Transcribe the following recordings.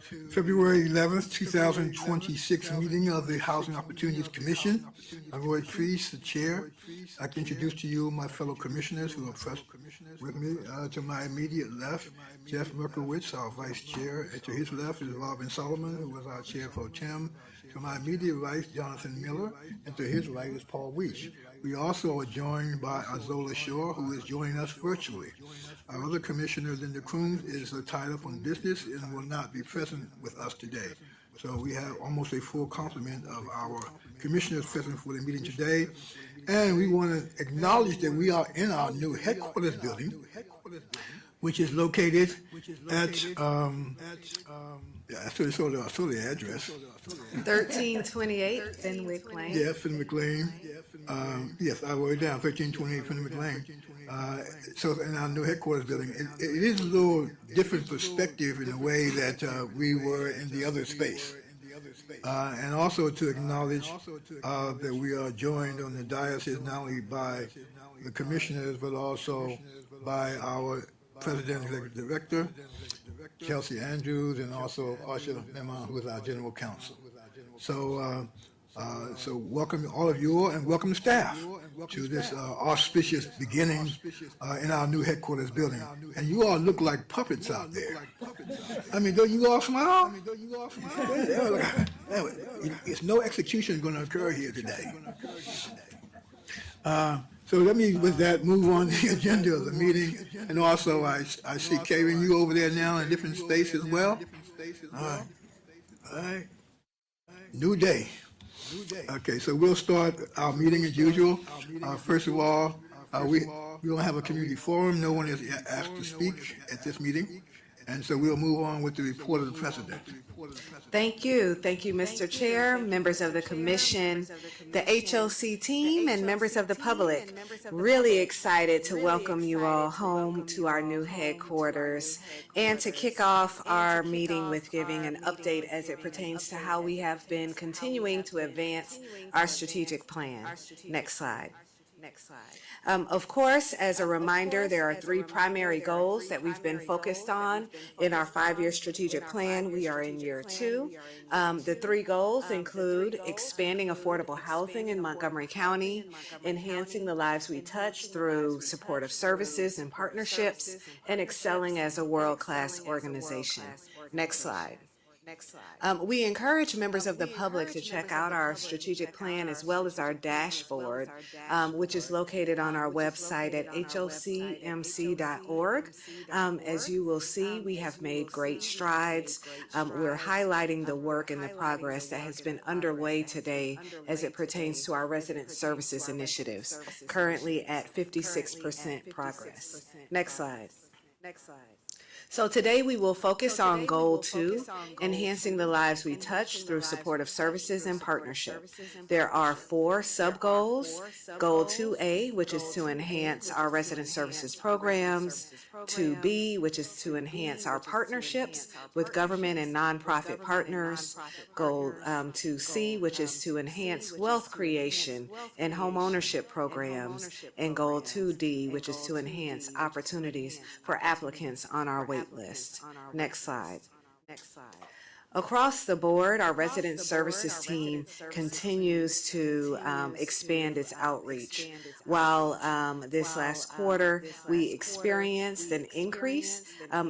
February 11th, 2026 meeting of the Housing Opportunities Commission. I'm Roy Treese, the chair. I can introduce to you my fellow commissioners who are present with me. To my immediate left, Jeff Merkowitz, our vice chair. And to his left is Robin Solomon, who was our chair pro tem. To my immediate right, Jonathan Miller. And to his right is Paul Weech. We also are joined by Azola Shore, who is joining us virtually. Our other commissioner, Linda Crooms, is tied up on business and will not be present with us today. So we have almost a full complement of our commissioners present for the meeting today. And we want to acknowledge that we are in our new headquarters building, which is located at, I saw the address. 1328 Fenwick Lane. Yeah, Fenwick Lane. Yes, I wrote it down, 1328 Fenwick Lane. So in our new headquarters building, it is a little different perspective in the way that we were in the other space. And also to acknowledge that we are joined on the diocese not only by the commissioners, but also by our President and Executive Director, Kelsey Andrews, and also Arsha Memon, who is our General Counsel. So welcome all of you and welcome staff to this auspicious beginning in our new headquarters building. And you all look like puppets out there. I mean, don't you all smile? It's no execution going to occur here today. So let me, with that, move on to the agenda of the meeting. And also, I see Karen, you over there now in a different space as well. All right. New day. Okay, so we'll start our meeting as usual. First of all, we don't have a community forum. No one is asked to speak at this meeting. And so we'll move on with the report of the president. Thank you. Thank you, Mr. Chair, members of the commission, the HOC team, and members of the public. Really excited to welcome you all home to our new headquarters and to kick off our meeting with giving an update as it pertains to how we have been continuing to advance our strategic plan. Next slide. Of course, as a reminder, there are three primary goals that we've been focused on in our 5-year strategic plan. We are in year 2. The three goals include expanding affordable housing in Montgomery County, enhancing the lives we touch through supportive services and partnerships, and excelling as a world-class organization. Next slide. We encourage members of the public to check out our strategic plan as well as our dashboard, which is located on our website at hocmc.org. As you will see, we have made great strides. We're highlighting the work and the progress that has been underway today as it pertains to our resident services initiatives, currently at 56% progress. Next slide. So today we will focus on Goal 2, enhancing the lives we touch through supportive services and partnership. There are 4 sub-goals. Goal 2A, which is to enhance our resident services programs. 2B, which is to enhance our partnerships with government and nonprofit partners. Goal 2C, which is to enhance wealth creation and home ownership programs. And Goal 2D, which is to enhance opportunities for applicants on our wait list. Next slide. Across the board, our resident services team continues to expand its outreach. While this last quarter, we experienced an increase,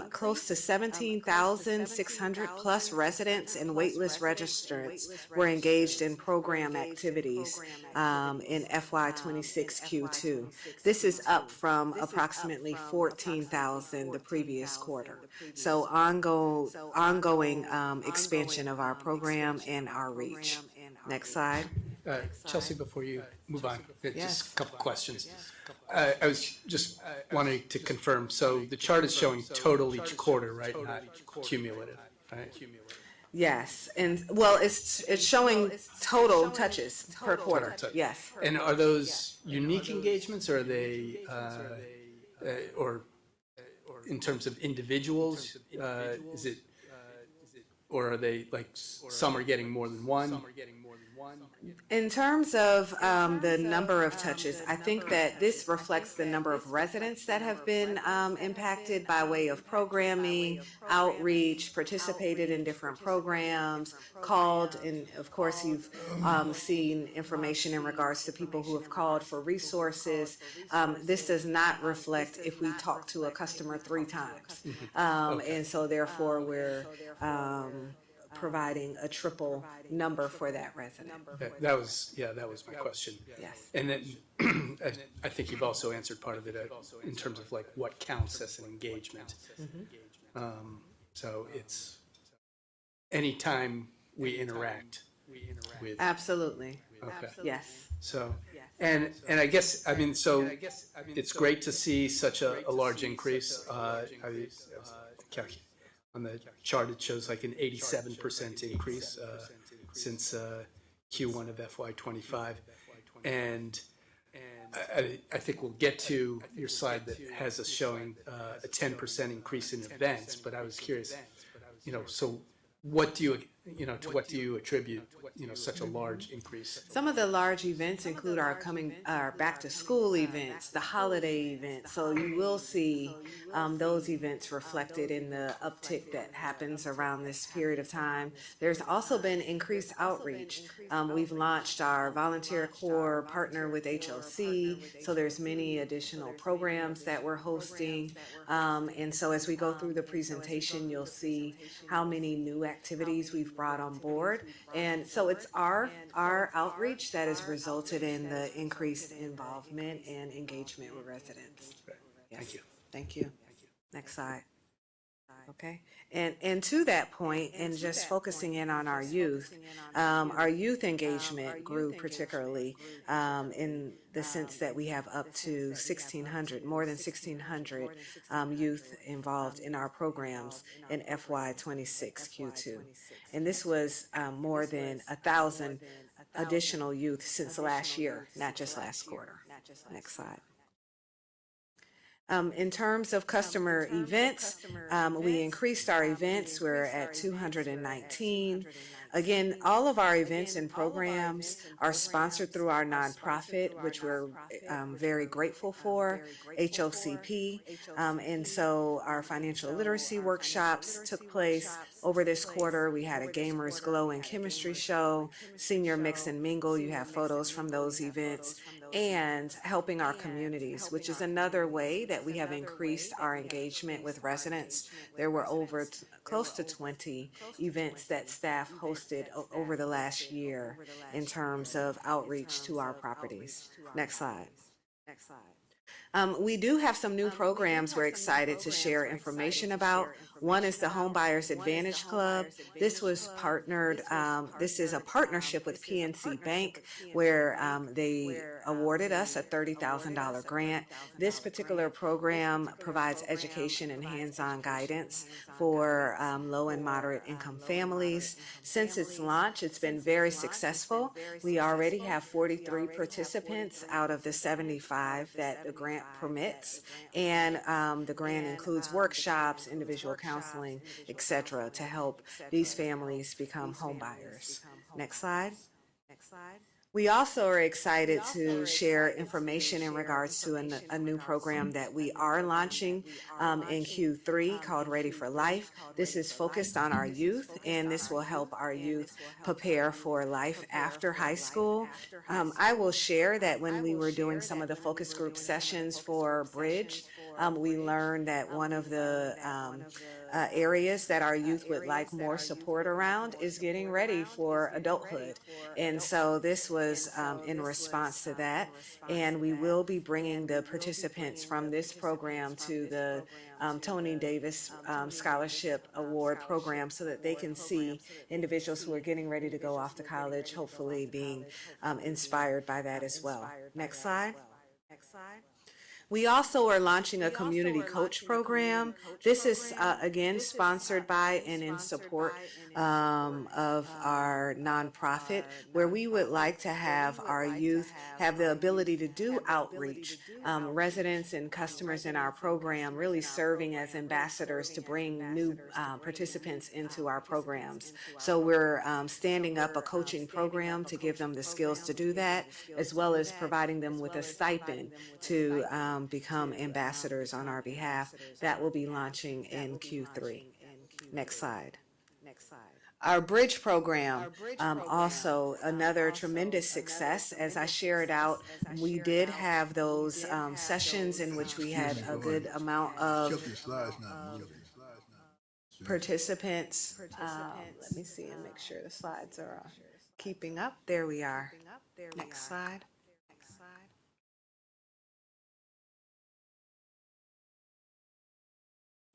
close to 17,600 plus residents and waitlist registrants were engaged in program activities in FY26 Q2. This is up from approximately 14,000 the previous quarter. So ongoing expansion of our program and our reach. Next slide. Chelsea, before you move on, just a couple questions. I was just wanting to confirm, so the chart is showing total each quarter, right, not cumulative, right? Yes, and well, it's showing total touches per quarter, yes. And are those unique engagements, or are they, or in terms of individuals, is it, or are they like some are getting more than one? In terms of the number of touches, I think that this reflects the number of residents that have been impacted by way of programming, outreach, participated in different programs, called, and of course you've seen information in regards to people who have called for resources. This does not reflect if we talk to a customer 3 times. And so therefore we're providing a triple number for that resident. That was my question. Yes. And then I think you've also answered part of it in terms of like what counts as an engagement. So it's anytime we interact with. Absolutely. Okay. Yes. So, and I guess, I mean, so it's great to see such a large increase. On the chart, it shows like an 87% increase since Q1 of FY25. And I think we'll get to your slide that has us showing a 10% increase in events, but I was curious, so what do you attribute, such a large increase? Some of the large events include our back to school events, the holiday events. So you will see those events reflected in the uptick that happens around this period of time. There's also been increased outreach. We've launched our volunteer corps partner with HOC. So there's many additional programs that we're hosting. And so as we go through the presentation, you'll see how many new activities we've brought on board. And so it's our outreach that has resulted in the increased involvement and engagement with residents. Yes. Thank you. Thank you. Next slide. Okay. And to that point, and just focusing in on our youth engagement grew particularly in the sense that we have up to 1,600, more than 1,600 youth involved in our programs in FY26 Q2. And this was more than 1,000 additional youth since last year, not just last quarter. Next slide. In terms of customer events, we increased our events. We're at 219. Again, all of our events and programs are sponsored through our nonprofit, which we're very grateful for, HOCP. And so our financial literacy workshops took place over this quarter. We had a Gamers Glow and Chemistry show, Senior Mix and Mingle. You have photos from those events, and helping our communities, which is another way that we have increased our engagement with residents. There were over close to 20 events that staff hosted over the last year in terms of outreach to our properties. Next slide. We do have some new programs we're excited to share information about. One is the Home Buyers Advantage Club. This was partnered, this is a partnership with PNC Bank where they awarded us a $30,000 grant. This particular program provides education and hands-on guidance for low and moderate income families. Since its launch, it's been very successful. We already have 43 participants out of the 75 that the grant permits, and the grant includes workshops, individual counseling, etc., to help these families become home buyers. Next slide. We also are excited to share information in regards to a new program that we are launching in Q3 called Ready for Life. This is focused on our youth, and this will help our youth prepare for life after high school. I will share that when we were doing some of the focus group sessions for Bridge, we learned that one of the areas that our youth would like more support around is getting ready for adulthood. And so this was in response to that. And we will be bringing the participants from this program to the Tony Davis Scholarship Award program so that they can see individuals who are getting ready to go off to college, hopefully being inspired by that as well. Next slide. We also are launching a community coach program. This is again sponsored by and in support of our nonprofit, where we would like to have our youth have the ability to do outreach. Residents and customers in our program really serving as ambassadors to bring new participants into our programs. So we're standing up a coaching program to give them the skills to do that, as well as providing them with a stipend to become ambassadors on our behalf. That will be launching in Q3. Next slide. Our bridge program, also another tremendous success. As I shared out, we did have those sessions in which we had a good amount of Chelsea, the slide's not moving. participants. Let me see and make sure the slides are keeping up. There we are. Next slide.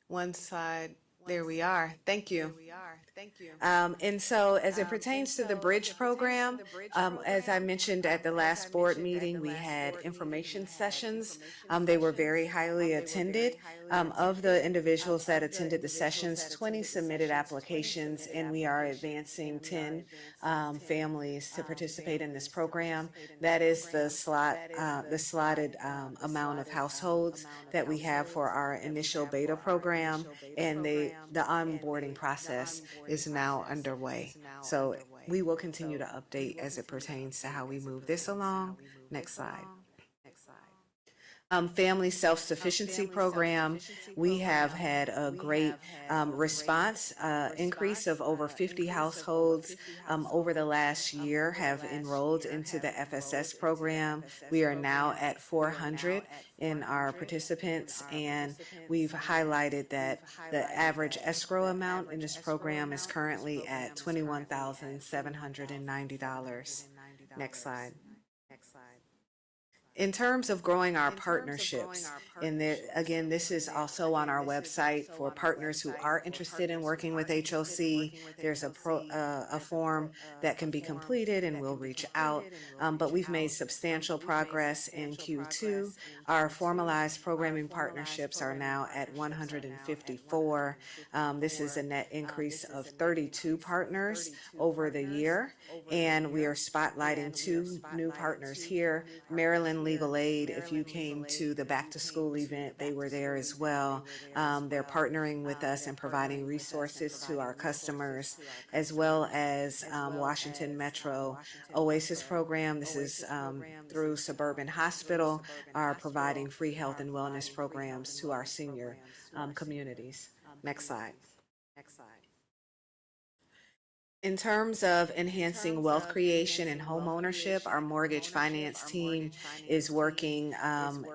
One slide. There we are. Thank you. And so as it pertains to the bridge program, as I mentioned at the last board meeting, we had information sessions. They were very highly attended. Of the individuals that attended the sessions, 20 submitted applications, and we are advancing 10 families to participate in this program. That is the slotted amount of households that we have for our initial beta program, and the onboarding process is now underway. So we will continue to update as it pertains to how we move this along. Next slide. Family self-sufficiency program, we have had a great response, increase of over 50 households over the last year have enrolled into the FSS program. We are now at 400 in our participants, and we've highlighted that the average escrow amount in this program is currently at $21,790. Next slide. In terms of growing our partnerships, and again, this is also on our website for partners who are interested in working with HOC. There's a form that can be completed, and we'll reach out. But we've made substantial progress in Q2. Our formalized programming partnerships are now at 154. This is a net increase of 32 partners over the year, and we are spotlighting 2 new partners here. Maryland Legal Aid, if you came to the back to school event, they were there as well. They're partnering with us and providing resources to our customers, as well as Washington Metro Oasis program. This is through Suburban Hospital, are providing free health and wellness programs to our senior communities. Next slide. In terms of enhancing wealth creation and home ownership, our mortgage finance team is working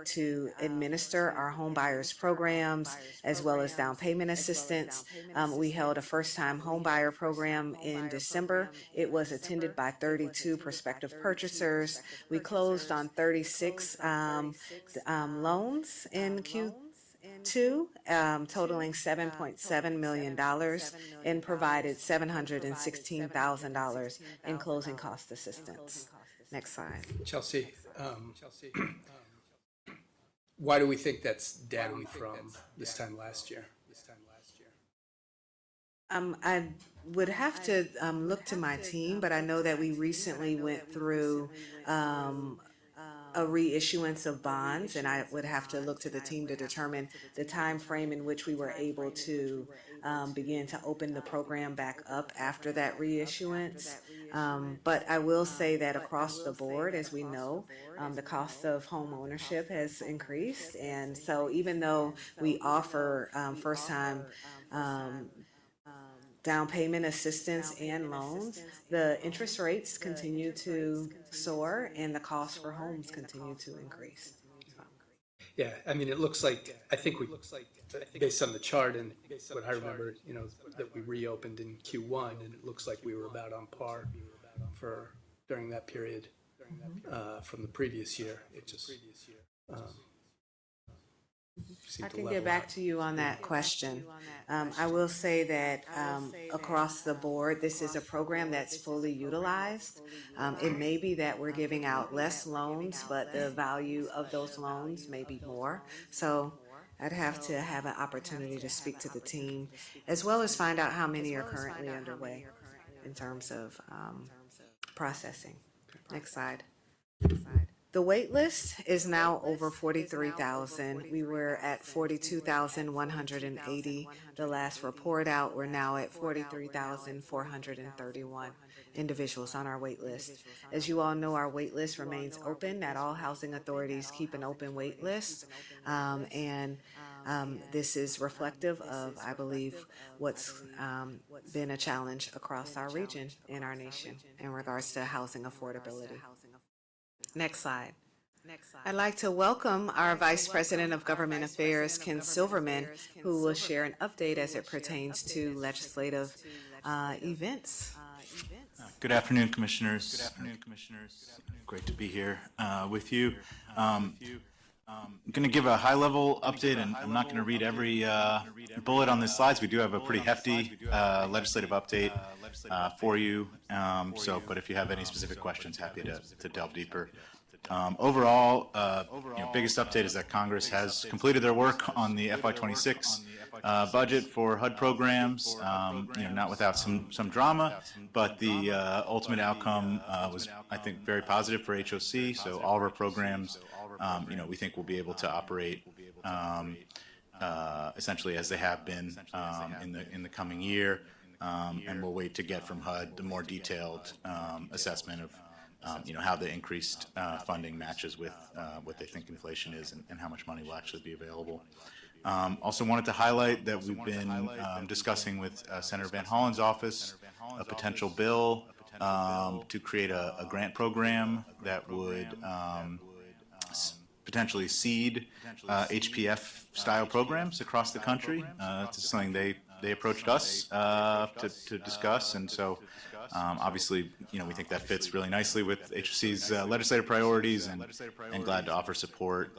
to administer our home buyers programs as well as down payment assistance. We held a first-time home buyer program in December. It was attended by 32 prospective purchasers. We closed on 36 loans in Q2, totaling $7.7 million, and provided $716,000 in closing cost assistance. Next slide. Chelsea, why do we think that's down from this time last year? I would have to look to my team, but I know that we recently went through a reissuance of bonds, and I would have to look to the team to determine the time frame in which we were able to begin to open the program back up after that reissuance. But I will say that across the board, as we know, the cost of home ownership has increased, and so even though we offer first-time down payment assistance and loans, the interest rates continue to soar and the cost for homes continue to increase. Yeah, I mean, it looks like, I think we, based on the chart and what I remember, that we reopened in Q1, and it looks like we were about on par for, during that period from the previous year. It just, seem I to can level get back out. to you on that question. I will say that across the board, this is a program that's fully utilized. It may be that we're giving out less loans, but the value of those loans may be more. So I'd have to have an opportunity to speak to the team, as well as find out how many are currently underway in terms of processing. Next slide. The wait list is now over 43,000. We were at 42,180. The last report out, we're now at 43,431 individuals on our wait list. As you all know, our wait list remains open. Not all housing authorities keep an open wait list. This is reflective of, I believe, what's been a challenge across our region and our nation in regards to housing affordability. Next slide. I'd like to welcome our Vice President of Government Affairs, Ken Silverman, who will share an update as it pertains to legislative events. Good afternoon, Commissioners. Good afternoon, Commissioners. Great to be here with you. I'm going to give a high-level update, and I'm not going to read every bullet on the slides. We do have a pretty hefty legislative update for you. But if you have any specific questions, happy to delve deeper. Overall, biggest update is that Congress has completed their work on the FY26 budget for HUD programs. Not without some drama, but the ultimate outcome was, I think, very positive for HOC. So all of our programs, we think we'll be able to operate essentially as they have been in the coming year, and we'll wait to get from HUD the more detailed assessment of how the increased funding matches with what they think inflation is and how much money will actually be available. Also wanted to highlight that we've been discussing with Senator Van Hollen's office a potential bill to create a grant program that would potentially seed HPF style programs across the country. It's something they approached us to discuss, and so obviously, we think that fits really nicely with HOC's legislative priorities, and glad to offer support.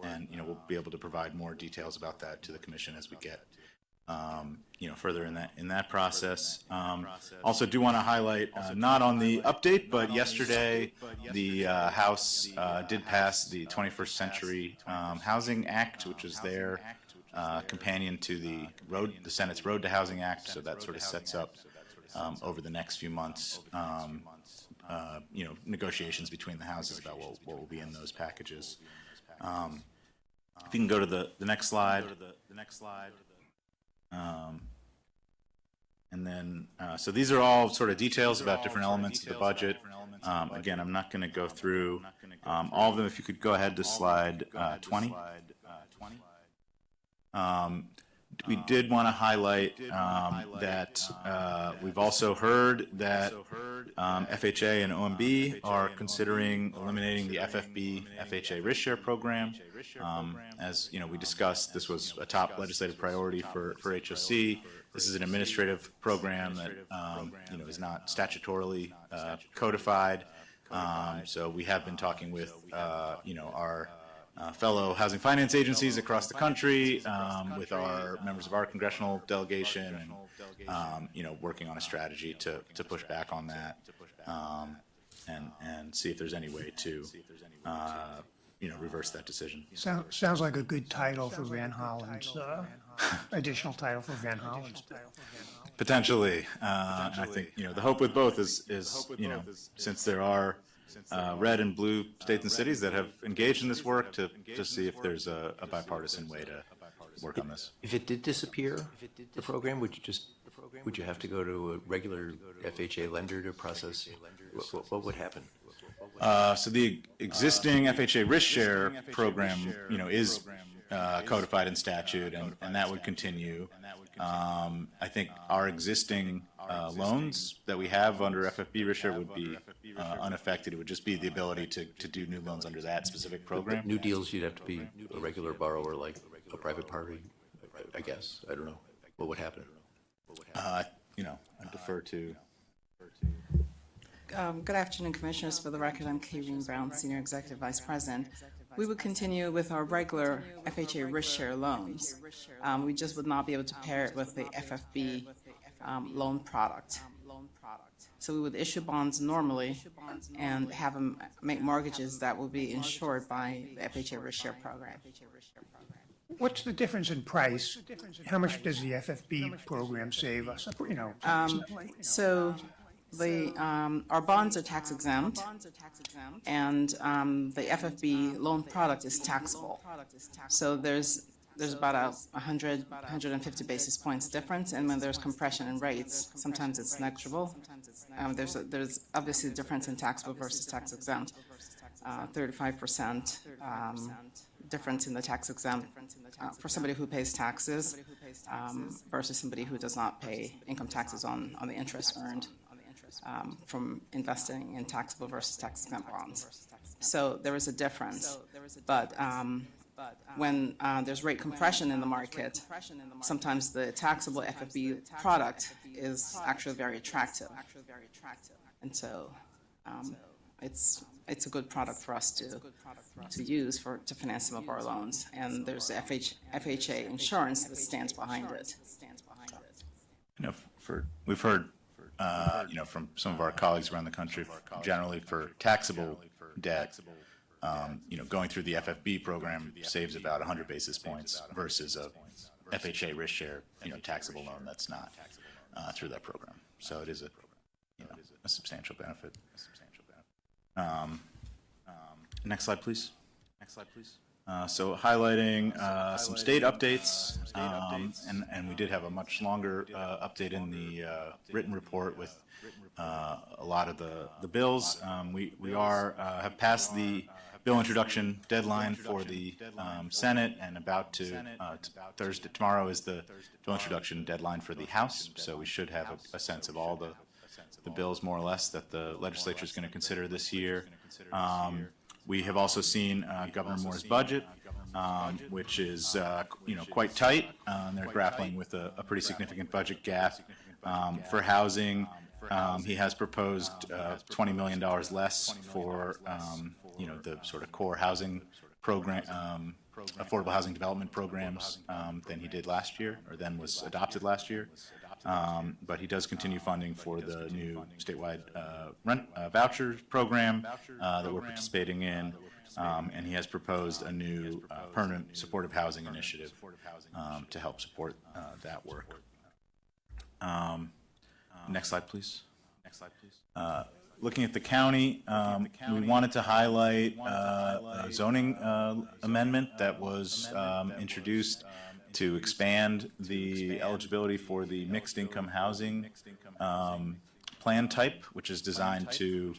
And we'll be able to provide more details about that to the Commission as we get further in that process. Also, do want to highlight, not on the update, but yesterday the House did pass the 21st Century Housing Act, which is their companion to the Senate's Road to Housing Act. So that sort of sets up over the next few months, negotiations between the houses about what will be in those packages. If you can go to the next slide. And then, so these are all sort of details about different elements of the budget. Again, I'm not going to go through all of them. If you could go ahead to slide 20. We did want to highlight that we've also heard that FHA and OMB are considering eliminating the FFB FHA risk share program. As we discussed, this was a top legislative priority for HOC. This is an administrative program that is not statutorily codified. So we have been talking with our fellow housing finance agencies across the country, with our members of our congressional delegation, and working on a strategy to push back on that, and see if there's any way to reverse that decision. Sounds like a good title for Van Hollen's, additional title for Van Hollen's. Potentially, I think the hope with both is since there are red and blue states and cities that have engaged in this work, to see if there's a bipartisan way to work on this. If it did disappear, the program, would you have to go to a regular FHA lender to process? What would happen? So the existing FHA risk share program, is codified in statute, and that would continue. I think our existing loans that we have under FFB risk share would be unaffected. It would just be the ability to do new loans under that specific program. New deals, you'd have to be a regular borrower, like a private party, I guess. I don't know. What would happen? I defer to. Good afternoon, Commissioners. For the record, I'm Kayleen Brown, Senior Executive Vice President. We would continue with our regular FHA risk share loans. We just would not be able to pair it with the FFB loan product. So we would issue bonds normally and have them make mortgages that will be insured by the FHA risk share program. What's the difference in price? How much does the FFB program save us, approximately? So our bonds are tax exempt, and the FFB loan product is taxable. So there's about 150 basis points difference, and when there's compression in rates, sometimes it's negligible. There's obviously a difference in taxable versus tax exempt, 35% difference in the tax exempt for somebody who pays taxes versus somebody who does not pay income taxes on the interest earned from investing in taxable versus tax exempt bonds. So there is a difference, but when there's rate compression in the market, sometimes the taxable FFB product is actually very attractive. And so it's a good product for us to use to finance some of our loans. And there's the FHA insurance that stands behind it. We've heard, from some of our colleagues around the country, generally for taxable debt, going through the FFB program saves about 100 basis points versus a FHA risk share, taxable loan that's not through that program. So it is a substantial benefit. Next slide, please. So highlighting some state updates, and we did have a much longer update in the written report with a lot of the bills. We have passed the bill introduction deadline for the Senate, and about to Thursday, tomorrow is the bill introduction deadline for the House. So we should have a sense of all the bills, more or less, that the legislature is going to consider this year. We have also seen Governor Moore's budget, which is quite tight. They're grappling with a pretty significant budget gap for housing. He has proposed $20 million less for the sort of core housing program, affordable housing development programs than he did last year, or than was adopted last year. But he does continue funding for the new statewide rent voucher program that we're participating in, and he has proposed a new permanent supportive housing initiative to help support that work. Next slide, please. Looking at the county, we wanted to highlight a zoning amendment that was introduced to expand the eligibility for the mixed income housing plan type, which is designed to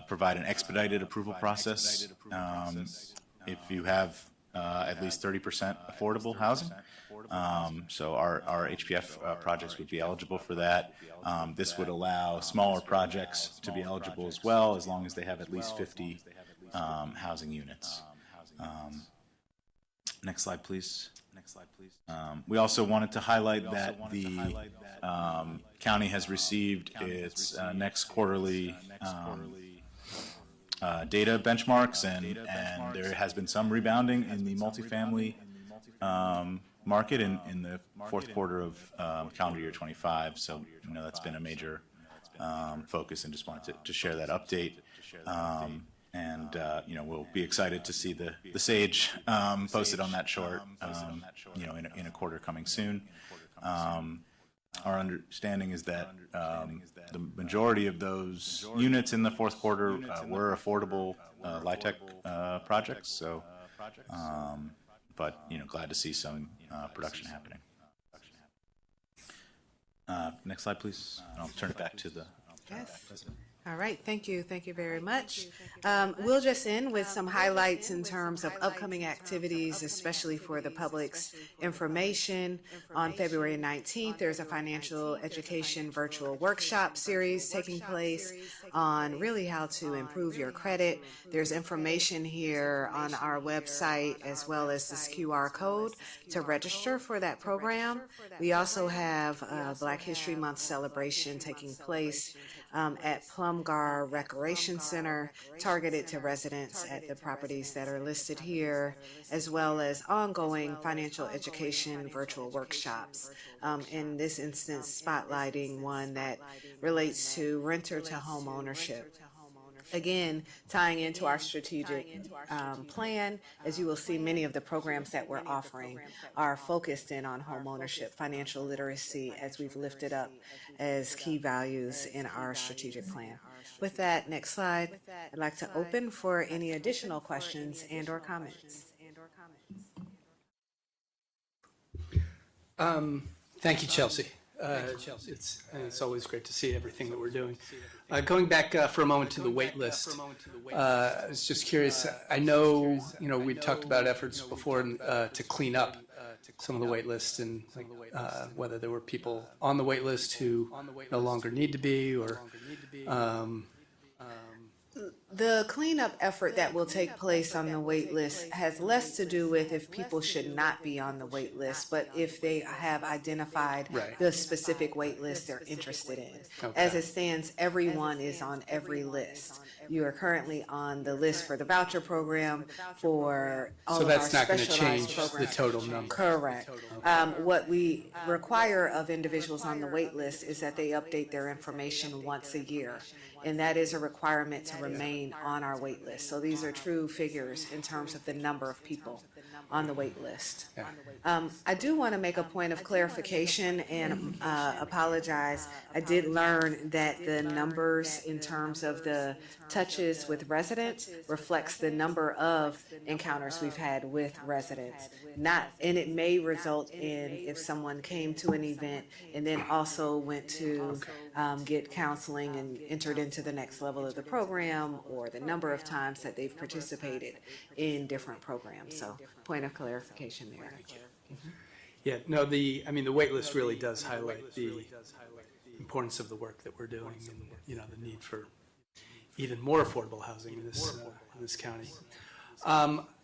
provide an expedited approval process if you have at least 30% affordable housing. So our HPF projects would be eligible for that. This would allow smaller projects to be eligible as well, as long as they have at least 50 housing units. Next slide, please. We also wanted to highlight that the county has received its next quarterly data benchmarks, and there has been some rebounding in the multifamily market in the fourth quarter of calendar year 25. So that's been a major focus, and just wanted to share that update. We'll be excited to see the SAGE posted on that chart, in a quarter coming soon. Our understanding is that the majority of those units in the fourth quarter were affordable LIHTC projects. So, but glad to see some production happening. Next slide, please. I'll turn it back to the president. All right, thank you very much. We'll just end with some highlights in terms of upcoming activities, especially for the public's information. On February 19th, there's a financial education virtual workshop series taking place on really how to improve your credit. There's information here on our website, as well as this QR code to register for that program. We also have Black History Month celebration taking place at Plum UMGAR Recreation Center targeted to residents at the properties that are listed here, as well as ongoing financial education virtual workshops. In this instance, spotlighting one that relates to renter to home ownership. Again, tying into our strategic plan, as you will see, many of the programs that we're offering are focused in on home ownership, financial literacy, as we've lifted up as key values in our strategic plan. With that, next slide, I'd like to open for any additional questions and or comments. Thank you, Chelsea. It's always great to see everything that we're doing. Going back for a moment to the wait list, I was just curious. I know, we talked about efforts before to clean up some of the wait lists and whether there were people on the wait list who no longer need to be, or the cleanup effort that will take place on the wait list has less to do with if people should not be on the wait list, but if they have identified the specific wait list they're interested in. Okay. As it stands, everyone is on every list. You are currently on the list for the voucher program, for all so of our that's not going to specialized change programs. the total number. Correct. What we require of individuals on the wait list is that they update their information once a year, and that is a requirement to remain on our wait list. So these are true figures in terms of the number of people on the wait list. I do want to make a point of clarification and apologize. I did learn that the numbers in terms of the touches with residents reflects the number of encounters we've had with residents. And it may result in if someone came to an event and then also went to get counseling and entered into the next level of the program, or the number of times that they've participated in different programs. So point of clarification there. Yeah, no, the wait list really does highlight the importance of the work that we're doing, and the need for even more affordable housing in this county.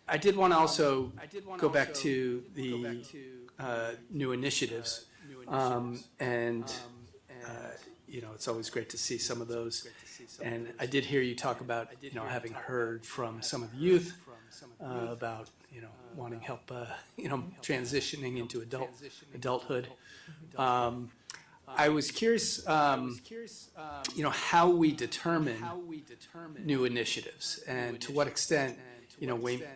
I did want to also go back to the new initiatives, and it's always great to see some of those. And I did hear you talk about having heard from some of the youth about wanting help transitioning into adulthood. I was curious, how we determine new initiatives, and to what extent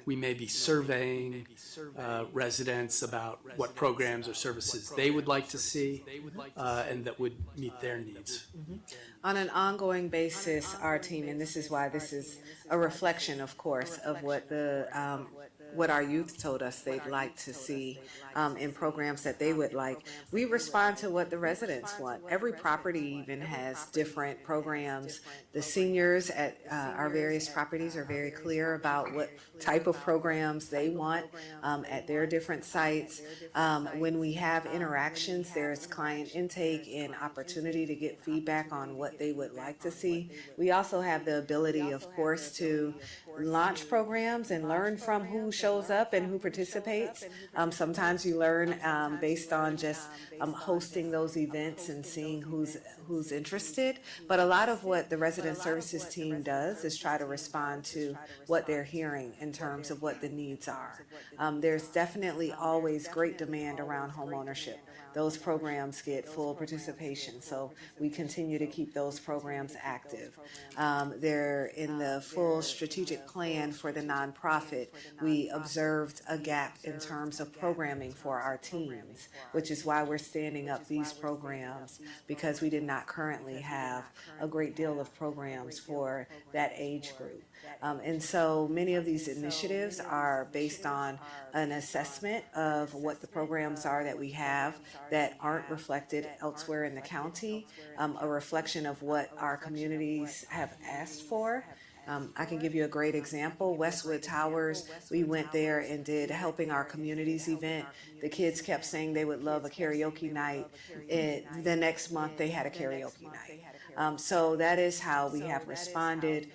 we may be surveying residents about what programs or services they would like to see and that would meet their needs. On an ongoing basis, our team, and this is why this is a reflection, of course, of what our youth told us they'd like to see in programs that they would like. We respond to what the residents want. Every property even has different programs. The seniors at our various properties are very clear about what type of programs they want at their different sites. When we have interactions, there's client intake and opportunity to get feedback on what they would like to see. We also have the ability, of course, to launch programs and learn from who shows up and who participates. Sometimes you learn based on just hosting those events and seeing who's interested. But a lot of what the resident services team does is try to respond to what they're hearing in terms of what the needs are. There's definitely always great demand around home ownership. Those programs get full participation, so we continue to keep those programs active. They're in the full strategic plan for the nonprofit. We observed a gap in terms of programming for our teens, which is why we're standing up these programs, because we did not currently have a great deal of programs for that age group. And so many of these initiatives are based on an assessment of what the programs are that we have that aren't reflected elsewhere in the county, a reflection of what our communities have asked for. I can give you a great example. Westwood Towers, we went there and did Helping Our Communities event. The kids kept saying they would love a karaoke night. The next month they had a karaoke night. So that is how we have responded.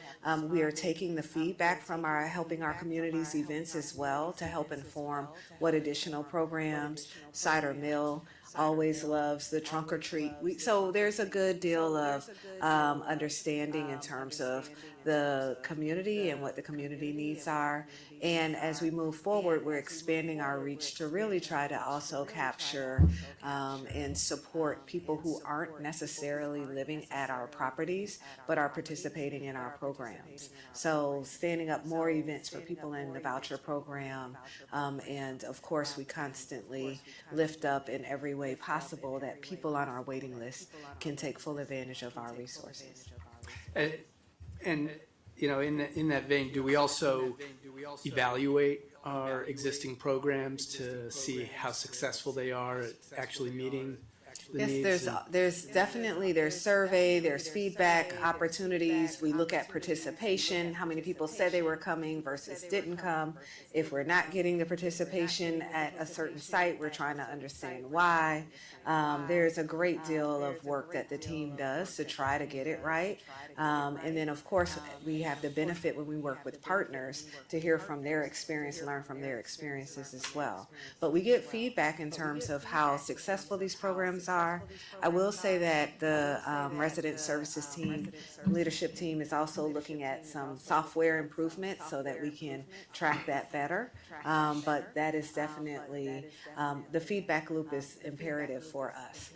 We are taking the feedback from our Helping Our Communities events as well to help inform what additional programs, cider mill, always loves the trunk or treat. So there's a good deal of understanding in terms of the community and what the community needs are. And as we move forward, we're expanding our reach to really try to also capture and support people who aren't necessarily living at our properties, but are participating in our programs. So standing up more events for people in the voucher program. And of course, we constantly lift up in every way possible that people on our waiting list can take full advantage of our resources. And in that vein, do we also evaluate our existing programs to see how successful they are at actually meeting the Yes, needs? there's survey, there's feedback opportunities. We look at participation, how many people said they were coming versus didn't come. If we're not getting the participation at a certain site, we're trying to understand why. There's a great deal of work that the team does to try to get it right. And then, of course, we have the benefit when we work with partners to hear from their experience, learn from their experiences as well. But we get feedback in terms of how successful these programs are. I will say that the resident services team, leadership team is also looking at some software improvements so that we can track that better. But that is definitely, the feedback loop is imperative for us.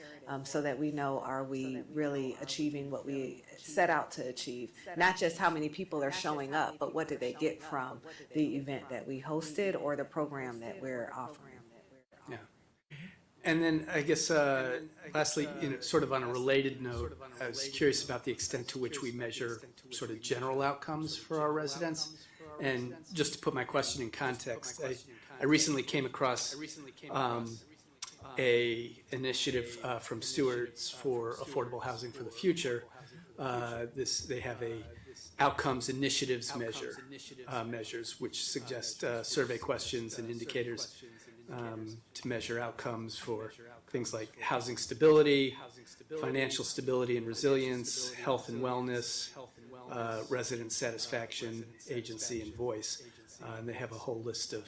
So that we know, are we really achieving what we set out to achieve? Not just how many people are showing up, but what did they get from the event that we hosted or the program that we're offering. Yeah. And then I guess lastly, sort of on a related note, I was curious about the extent to which we measure sort of general outcomes for our residents. And just to put my question in context, I recently came across a initiative from Stewards for Affordable Housing for the Future. They have a outcomes initiatives measures which suggest survey questions and indicators to measure outcomes for things like housing stability, financial stability and resilience, health and wellness, resident satisfaction, agency, and voice. And they have a whole list of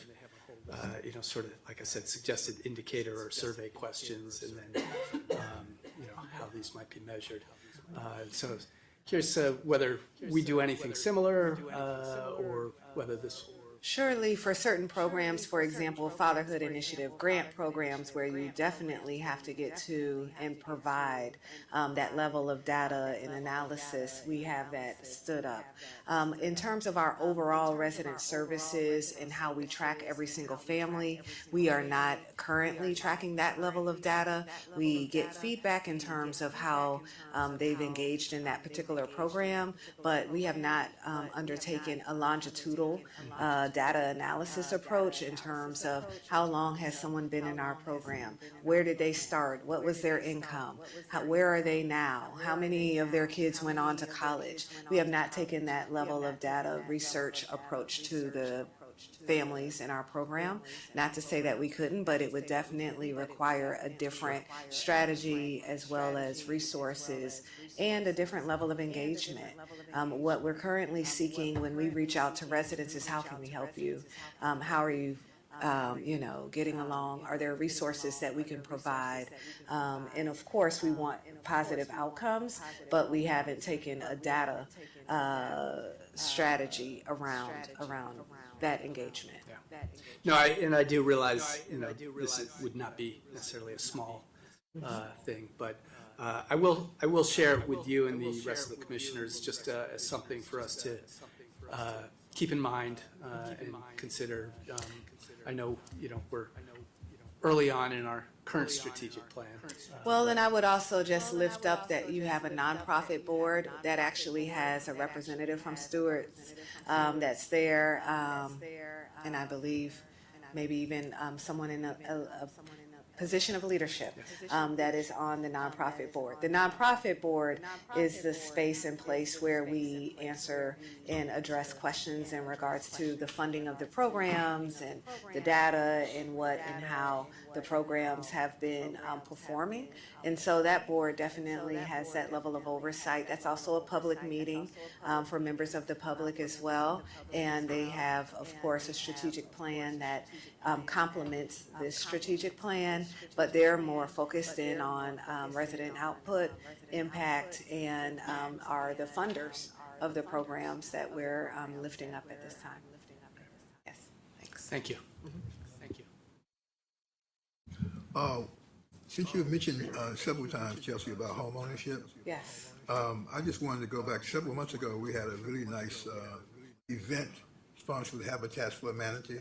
sort of, like I said, suggested indicator or survey questions, and then, how these might be measured. So I was curious whether we do anything similar or whether this... Surely for certain programs, for example, Fatherhood Initiative grant programs where you definitely have to get to and provide that level of data and analysis, we have that stood up. In terms of our overall resident services and how we track every single family, we are not currently tracking that level of data. We get feedback in terms of how they've engaged in that particular program, but we have not undertaken a longitudinal data analysis approach in terms of how long has someone been in our program, where did they start, what was their income, where are they now, how many of their kids went on to college. We have not taken that level of data research approach to the families in our program. Not to say that we couldn't, but it would definitely require a different strategy as well as resources and a different level of engagement. What we're currently seeking when we reach out to residents is, how can we help you? How are you getting along? Are there resources that we can provide? And of course, we want positive outcomes, but we haven't taken a data strategy around that engagement. Yeah. No, I do realize this would not be necessarily a small thing, but I will share it with you and the rest of the commissioners just as something for us to keep in mind and consider. I know we're early on in our current strategic plan. Well, and I would also just lift up that you have a nonprofit board that actually has a representative from Stewards that's there, and I believe maybe even someone in a position of leadership that is on the nonprofit board. The nonprofit board is the space and place where we answer and address questions in regards to the funding of the programs and the data and what and how the programs have been performing. And so that board definitely has that level of oversight. That's also a public meeting for members of the public as well. And they have, of course, a strategic plan that complements this strategic plan. but they're more focused in on resident output, impact, and are the funders of the programs that we're lifting up at this time. Yes, thanks. Thank you. Thank you. Since you've mentioned several times, Chelsea, about home ownership, Yes. I just wanted to go back. Several months ago, we had a really nice event sponsored with Habitat for Humanity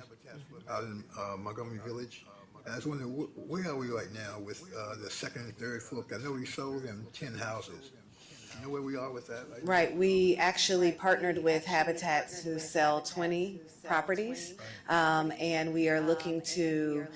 out in Montgomery Village. And I was wondering, where are we right now with the second and third floor? I know we sold them 10 houses. You know where we are with that? Right, we actually partnered with Habitat to sell 20 properties, and we are looking to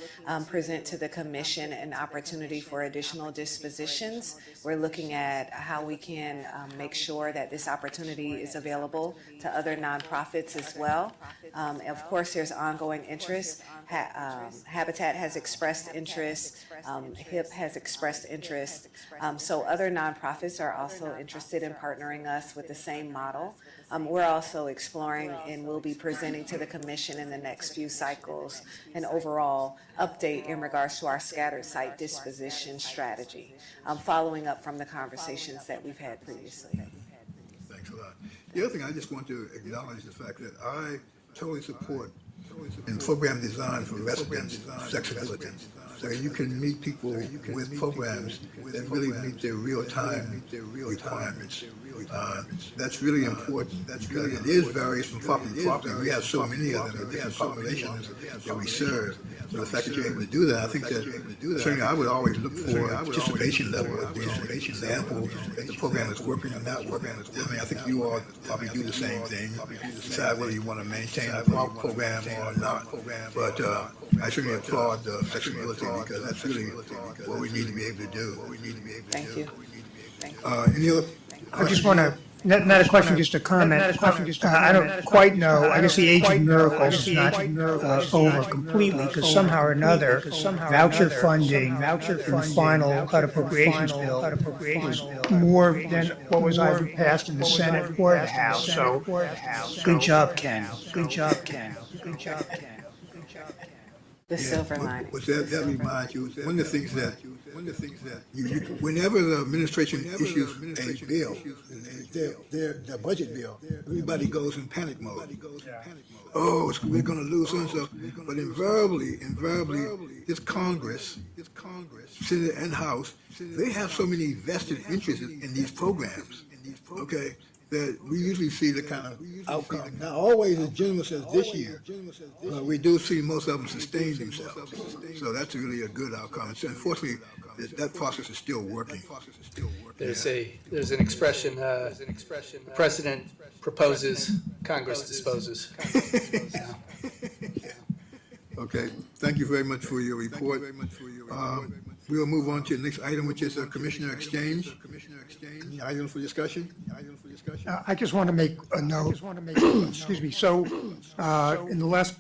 present to the commission an opportunity for additional dispositions. We're looking at how we can make sure that this opportunity is available to other nonprofits as well. Of course, there's ongoing interest. Habitat has expressed interest, HIP has expressed interest, so other nonprofits are also interested in partnering us with the same model. We're also exploring and will be presenting to the commission in the next few cycles an overall update in regards to our scattered site disposition strategy, following up from the conversations that we've had previously. Thanks a lot. The other thing, I just want to acknowledge the fact that I totally support in program design for residents, flexibility. So you can meet people with programs that really meet their real-time requirements. That's really important because it is varies from property to property. We have so many of them, the different populations that we serve. So the fact that you're able to do that, I think that certainly I would always look for participation level as being an example that the program is working or not working. I mean, I think you all probably do the same thing, decide whether you want to maintain a program or not. But I certainly applaud the flexibility because that's really what we need to be able to do. Thank you. Any other? I just want to, not a question, just a comment. I don't quite know, I guess the age of miracles is not over completely, because somehow or another, voucher funding and final HUD appropriations bill was more than what was either passed in the Senate or the House. So, good job, Ken. Good job, Ken. Good job, Ken. The silver lining. Which that reminds you, one of the things that whenever the administration issues a bill, their budget bill, everybody goes in panic mode. Oh, we're going to lose so and so. But invariably, this Congress, Senate and House, they have so many vested interests in these programs. Okay. That we usually see the kind of outcome. Now, always, as gentleman says, this year, we do see most of them sustain themselves. So that's really a good outcome. So unfortunately, that process is still working. There's an expression, President proposes, Congress disposes. Okay, thank you very much for your report. We will move on to the next item, which is a commissioner exchange. Any items for discussion? I just want to make a note, excuse me, so in the last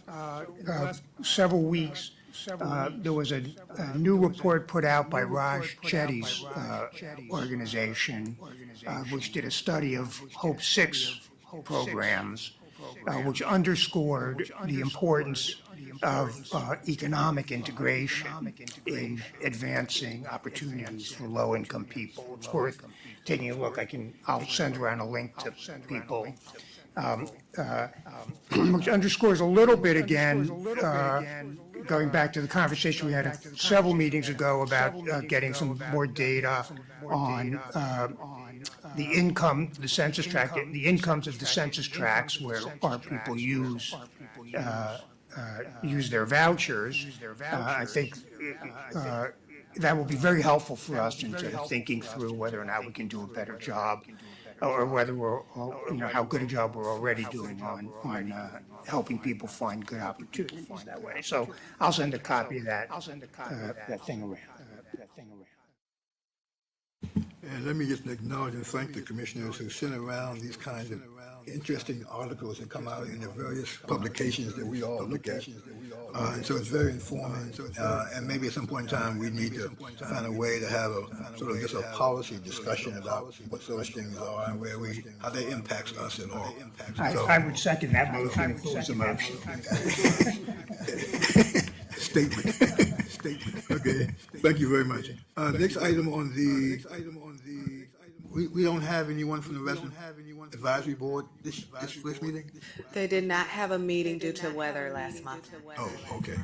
several weeks, there was a new report put out by Raj Chetty's organization, which did a study of HOPE 6 programs, which underscored the importance of economic integration in advancing opportunities for low-income people. It's worth taking a look. I'll send around a link to people. Which underscores a little bit again, going back to the conversation we had several meetings ago about getting some more data on the income, the census tract, the incomes of the census tracts where our people use their vouchers. I think that will be very helpful for us in sort of thinking through whether or not we can do a better job, or whether we're, how good a job we're already doing on helping people find good opportunities that way. So I'll send a copy of that thing around. And let me just acknowledge and thank the commissioners who sent around these kinds of interesting articles that come out in the various publications that we all look at. And so it's very informative. And maybe at some point in time, we need to find a way to have a sort of just a policy discussion about what those things are and how they impact us at all. I would second that motion if it was a motion. Statement. Okay. Thank you very much. Next item on the, we don't have anyone from the Resident Advisory Board this first meeting? They did not have a meeting due to weather last month. Oh, okay,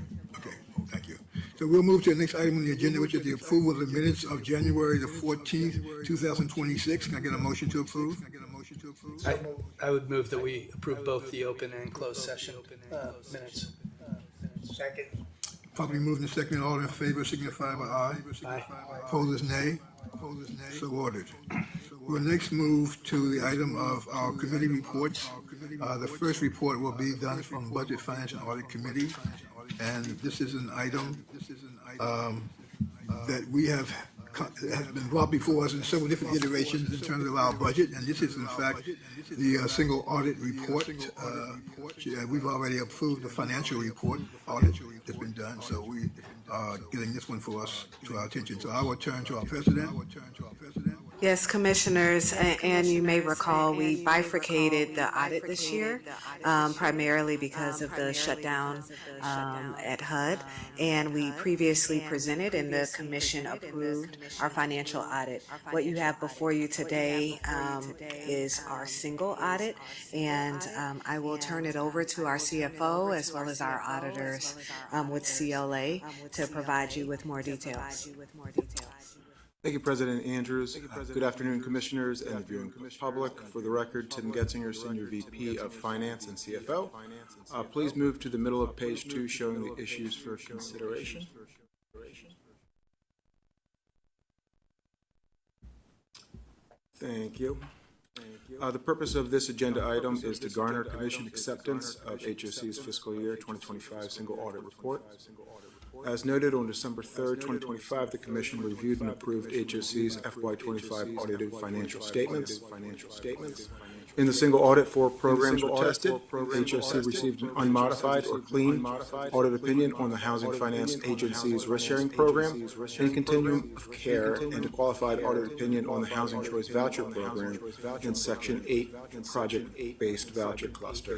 thank you. So we'll move to the next item on the agenda, which is the approval of the minutes of January the 14th, 2026. Can I get a motion to approve? I would move that we approve both the open and closed session minutes. Second. Probably moved and seconded. All in favor signify by aye. Aye. Opposers, nay. So ordered. We'll next move to the item of our committee reports. The first report will be done from Budget, Finance, and Audit Committee. And this is an item that we have been brought before us in several different iterations in terms of our budget. And this is in fact the single audit report. We've already approved the financial report audit that's been done. So we are getting this one for us to our attention. So I will turn to our president. Yes, commissioners, and you may recall, we bifurcated the audit this year, primarily because of the shutdown at HUD. And we previously presented and the commission approved our financial audit. What you have before you today is our single audit, and I will turn it over to our CFO as well as our auditors with CLA to provide you with more details. Thank you, President Andrews. Good afternoon, Commissioners and the viewing public. For the record, Tim Getzinger, Senior VP of Finance and CFO. Please move to the middle of page 2 showing the issues for consideration. Thank you. The purpose of this agenda item is to garner Commission acceptance of HOC's fiscal year 2025 single audit report. As noted on December 3rd, 2025, the Commission reviewed and approved HOC's FY25 audited financial statements. In the single audit, 4 programs were tested. HOC received an unmodified or clean audit opinion on the Housing Finance Agency's risk-sharing program and continuum of care, and a qualified audit opinion on the Housing Choice Voucher Program in Section 8, Project-Based Voucher Cluster.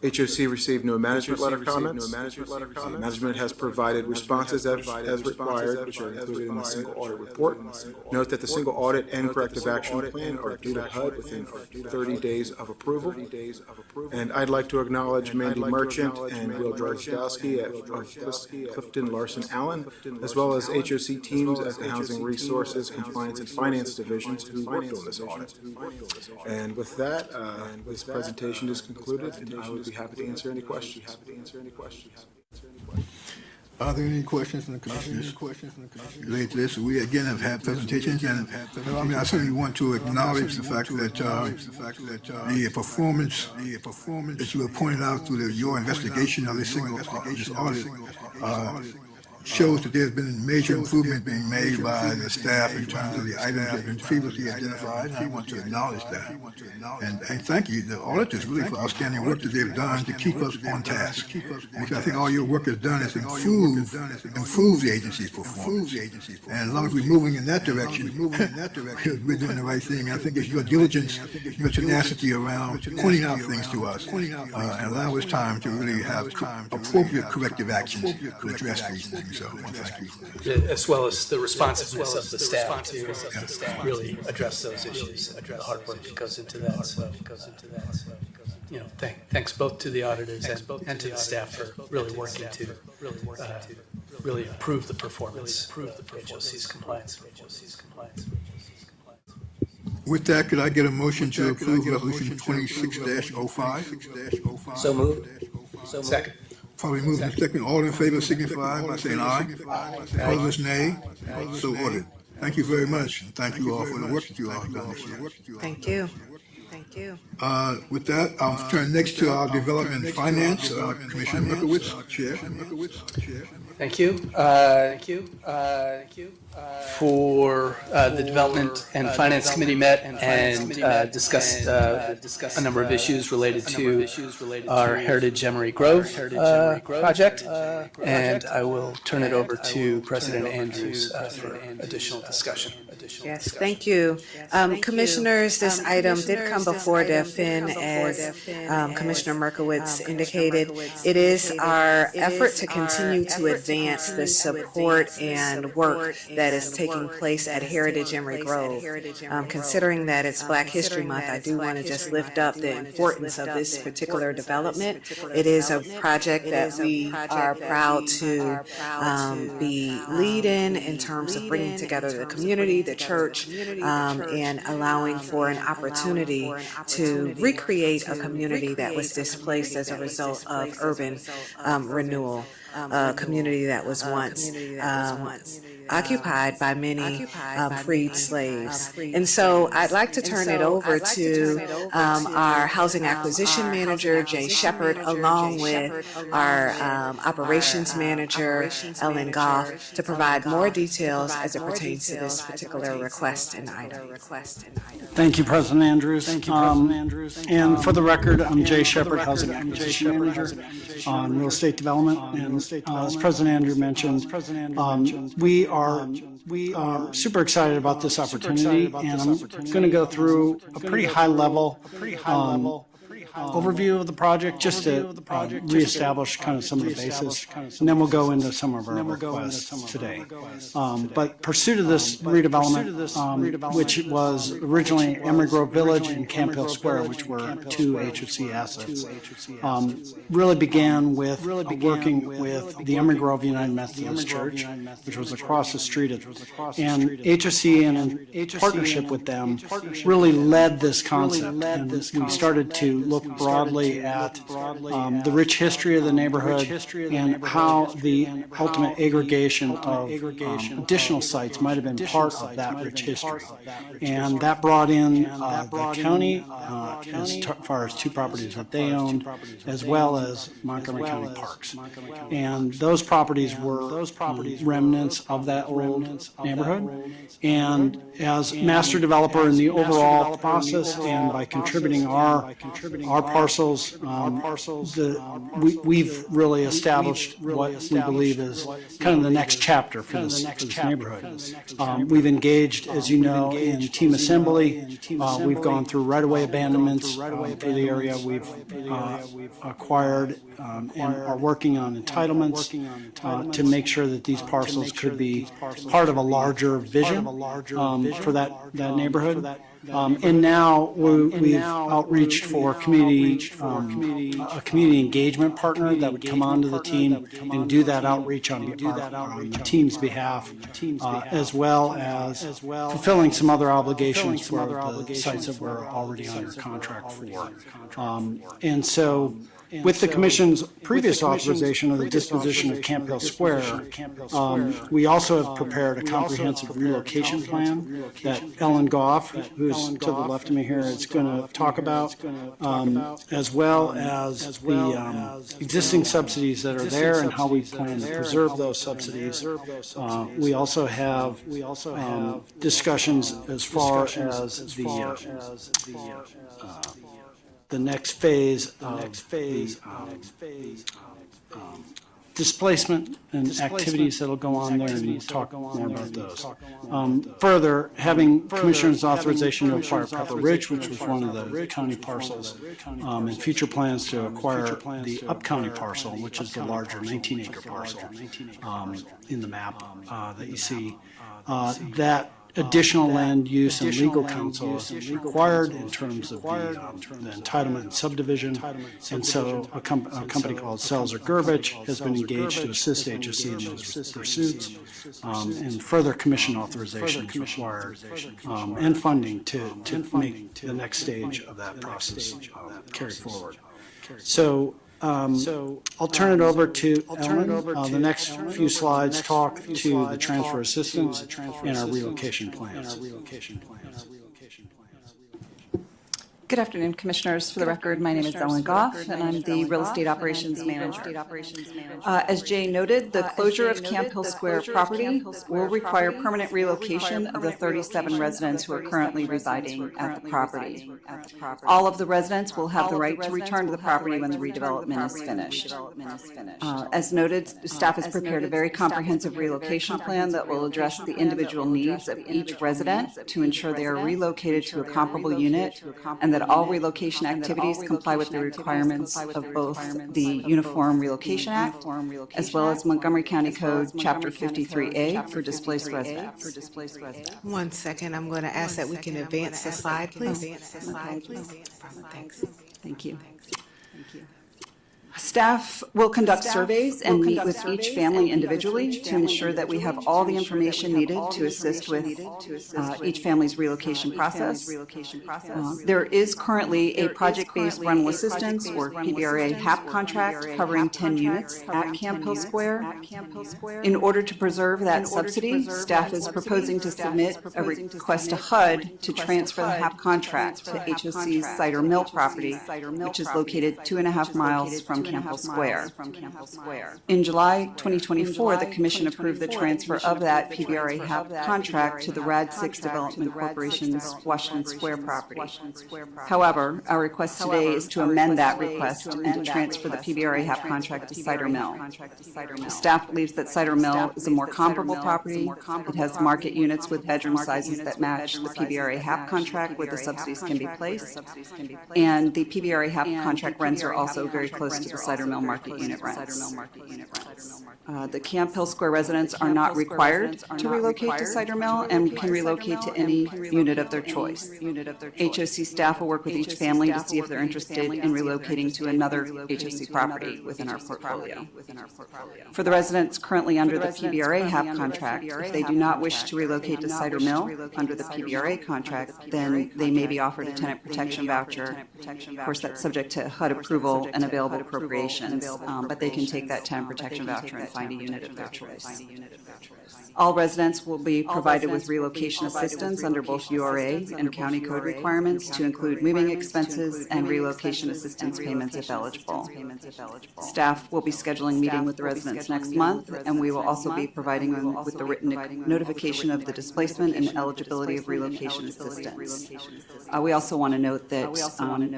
HOC received no management letter comments. Management has provided responses as required, which are included in the single audit report. Note that the single audit and corrective action plan are due to HUD within 30 days of approval. And I'd like to acknowledge Mandy Merchant and Will Drzdowski at Clifton Larson Allen, as well as HOC teams at the Housing Resources, Compliance, and Finance Divisions who worked on this audit. And with that, this presentation is concluded, and I would be happy to answer any questions. Are there any questions from the commissioners related to this? We again have had presentations, and I mean, I certainly want to acknowledge the fact that the performance that you have pointed out through your investigation of this single audit shows that there's been major improvement being made by the staff in terms of the items that have been previously identified, and I want to acknowledge that. And thank you, the auditors, really, for outstanding work that they've done to keep us on task. Because I think all your work has done is improve the agency's performance. And as long as we're moving in that direction, we're doing the right thing. I think it's your diligence, your tenacity around pointing out things to us, and allow us time to really have appropriate corrective actions to address these things. So, thank you. As well as the responsiveness of the staff to really address those issues. The hard work that goes into that. So, you know, thanks both to the auditors and to the staff for really working to really improve the performance of HOC's compliance. With that, could I get a motion to approve Resolution 26-05? So moved. Second. Probably moved and second. All in favor signify by saying aye. Opposers, nay. So ordered. Thank you very much. And thank you all for the work that you all have done this year. Thank you. Thank you. With that, I'll turn next to our Development and Finance, Commissioner Mikowitz, Chair. Thank you. for the Development and Finance Committee met and discussed a number of issues related to our Heritage Emery Grove project. And I will turn it over to President Andrews for additional discussion. Yes, thank you. Commissioners, this item did come before DFIN, as Commissioner Merkowitz indicated. It is our effort to continue to advance the support and work that is taking place at Heritage Emery Grove. Considering that it's Black History Month, I do want to just lift up the importance of this particular development. It is a project that we are proud to be leading in terms of bringing together the community, the church, and allowing for an opportunity to recreate a community that was displaced as a result of urban renewal, a community that was once occupied by many freed slaves. And so I'd like to turn it over to our housing acquisition manager, Jay Shepard, along with our operations manager, Ellen Goff, to provide more details as it pertains to this particular request and item. Thank you, President Andrews. And for the record, I'm Jay Shepard, Housing Acquisition Manager on Real Estate Development. And as President Andrew mentioned, we are super excited about this opportunity, and I'm going to go through a pretty high level overview of the project just to reestablish kind of some of the basis, and then we'll go into some of our requests today. But pursuit of this redevelopment, which was originally Emery Grove Village and Camp Hill Square, which were two HOC assets, really began with working with the Emery Grove United Methodist Church, which was across the street, and HOC and in partnership with them really led this concept, and we started to look broadly at the rich history of the neighborhood and how the ultimate aggregation of additional sites might have been part of that rich history. And that brought in the county as far as two properties that they owned, as well as Montgomery County Parks. And those properties were remnants of that old neighborhood. And as master developer in the overall process, and by contributing our parcels, we've really established what we believe is kind of the next chapter for this neighborhood. We've engaged, as you know, in team assembly. We've gone through right-of-way abandonments for the area. We've acquired and are working on entitlements to make sure that these parcels could be part of a larger vision for that neighborhood. And now we've outreached for a community engagement partner that would come onto the team and do that outreach on the team's behalf, as well as fulfilling some other obligations for the sites that we're already under contract for. And so, with the Commission's previous authorization of the disposition of Camp Hill Square, we also have prepared a comprehensive relocation plan that Ellen Goff, who's to the left of me here, is going to talk about, as well as the existing subsidies that are there and how we plan to preserve those subsidies. We also have discussions as far as the next phase of displacement and activities that'll go on there, and we'll talk more about those. Further, having Commissioner's authorization to acquire Pepper Ridge, which was one of the county parcels, and future plans to acquire the up-county parcel, which is the larger 19-acre parcel in the map that you see. That additional land use and legal counsel is required in terms of the entitlement and subdivision. And so a company called Sells or Gerbich has been engaged to assist HOC in those pursuits, and further commission authorization is required, and funding to make the next stage of that process carry forward. So I'll turn it over to Ellen. The next few slides talk to the transfer assistance and our relocation plans. Good afternoon, Commissioners. For the record, my name is Ellen Goff, and I'm the Real Estate Operations Manager. As Jay noted, the closure of Camp Hill Square property will require permanent relocation of the 37 residents who are currently residing at the property. All of the residents will have the right to return to the property when the redevelopment is finished. As noted, staff has prepared a very comprehensive relocation plan that will address the individual needs of each resident to ensure they are relocated to a comparable unit and that all relocation activities comply with the requirements of both the Uniform Relocation Act as well as Montgomery County Code Chapter 53A for displaced residents. 1 second, I'm going to ask that we can advance the slide, please. Thanks. Thank you. Staff will conduct surveys and meet with each family individually to ensure that we have all the information needed to assist with each family's relocation process. There is currently a project-based rental assistance or PBRA HAP contract covering 10 units at Camp Hill Square. In order to preserve that subsidy, staff is proposing to submit a request to HUD to transfer the HAP contract to HOC's Cider Mill property, which is located 2.5 miles from Camp Hill Square. In July 2024, the Commission approved the transfer of that PBRA HAP contract to the RAD 6 Development Corporation's Washington Square property. However, our request today is to amend that request and to transfer the PBRA HAP contract to Cider Mill. Staff believes that Cider Mill is a more comparable property. It has market units with bedroom sizes that match the PBRA HAP contract where the subsidies can be placed. And the PBRA HAP contract rents are also very close to the Cider Mill market unit rents. The Camp Hill Square residents are not required to relocate to Cider Mill and can relocate to any unit of their choice. HOC staff will work with each family to see if they're interested in relocating to another HOC property within our portfolio. For the residents currently under the PBRA HAP contract, if they do not wish to relocate to Cider Mill under the PBRA contract, then they may be offered a tenant protection voucher. Of course, that's subject to HUD approval and available appropriations, but they can take that tenant protection voucher and find a unit of their choice. All residents will be provided with relocation assistance under both URA and county code requirements to include moving expenses and relocation assistance payments if eligible. Staff will be scheduling meeting with the residents next month, and we will also be providing them with the written notification of the displacement and eligibility of relocation assistance. We also want to note that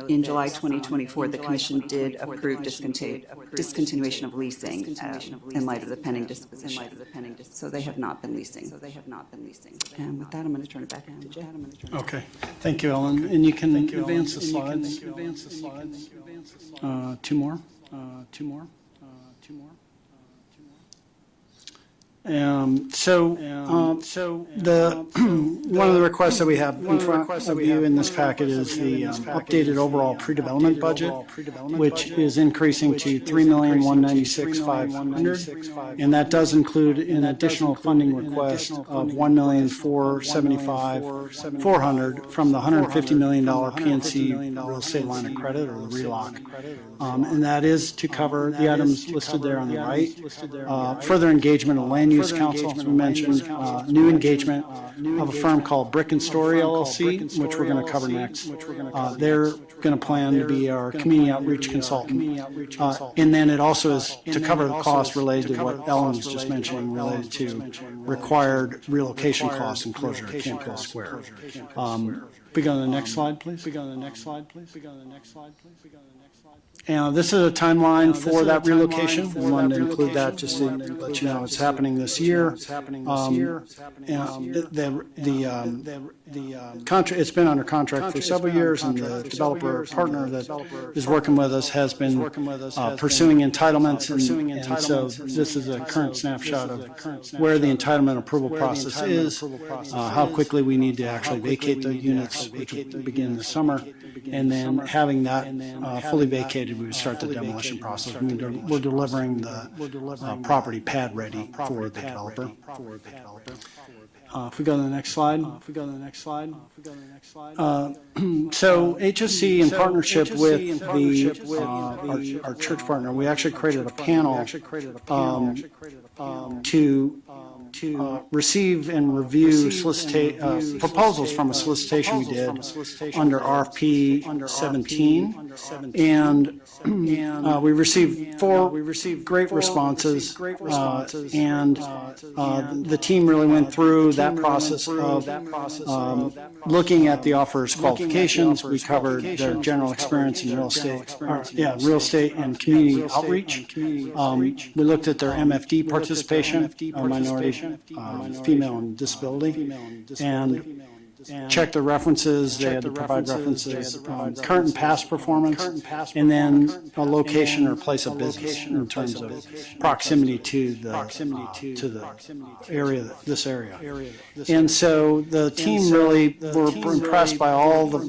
in July 2024, the Commission did approve discontinuation of leasing in light of the pending disposition. So they have not been leasing. And with that, I'm going to turn it back to Jay. Okay, thank you, Ellen. And you can advance the slides. Two more. The one of the requests that we have in front of you in this packet is the updated overall pre-development budget, which is increasing to $3,196,500, and that does include an additional funding request of $1,475,400 from the $150 million PNC real estate line of credit, or the RELOC, and that is to cover the items listed there on the right. Further engagement of land use council, as we mentioned, new engagement of a firm called Brick and Story LLC, which we're going to cover next. They're going to plan to be our community outreach consultant. And then it also is to cover the costs related to what Ellen was just mentioning, related to required relocation costs and closure of Camp Hill Square. We go to the next slide, please. And this is a timeline for that relocation. We wanted to include that just to let you know it's happening this year. It's been under contract for several years, and the developer partner that is working with us has been pursuing entitlements, and so this is a current snapshot of where the entitlement approval process is, how quickly we need to actually vacate the units, which will begin this summer, and then having that fully vacated, we would start the demolition process. We're delivering the property pad ready for the developer. If we go to the next slide. So HOC, in partnership with our church partner, we actually created a panel to receive and review proposals from a solicitation we did under RFP 17. And we received great responses. And the team really went through that process of looking at the offeror's qualifications. We covered their general experience in real estate and community outreach. We looked at their MFD participation, minority, female and disability, and check the references. They had to provide references, current and past performance, and then a location or place of business in terms of proximity to the area, this area. And so the team really were impressed by all the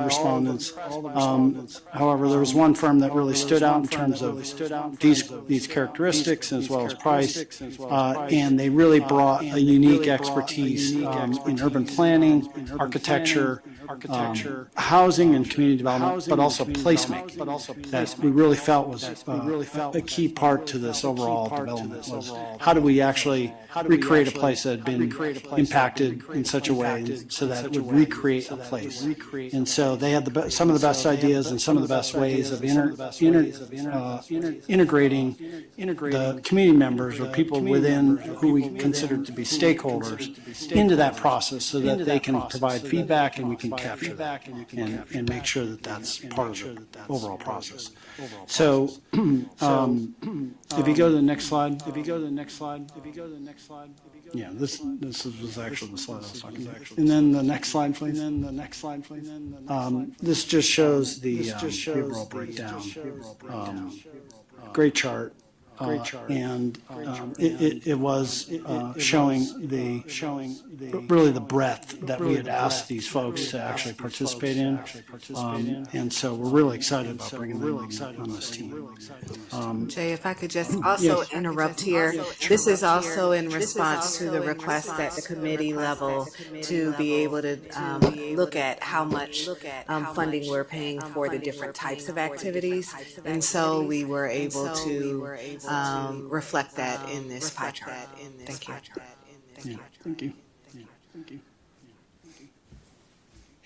respondents. However, there was one firm that really stood out in terms of these characteristics as well as price, and they really brought a unique expertise in urban planning, architecture, housing and community development, but also placemaking that we really felt was a key part to this overall development. Was how do we actually recreate a place that had been impacted in such a way so that it would recreate a place? And so they had some of the best ideas and some of the best ways of integrating the community members or people within who we consider to be stakeholders into that process so that they can provide feedback and we can capture that and make sure that that's part of the overall process. So if you go to the next slide, yeah, this was actually the slide I was talking about. And then the next slide, please. This just shows the overall breakdown. Great chart. And it was showing really the breadth that we had asked these folks to actually participate in, and so we're really excited about bringing them on this team. Jay, if I could just also interrupt here, this is also in response to the request at the committee level to be able to look at how much funding we're paying for the different types of activities, and so we were able to reflect that in this pie chart. Thank you. Thank you.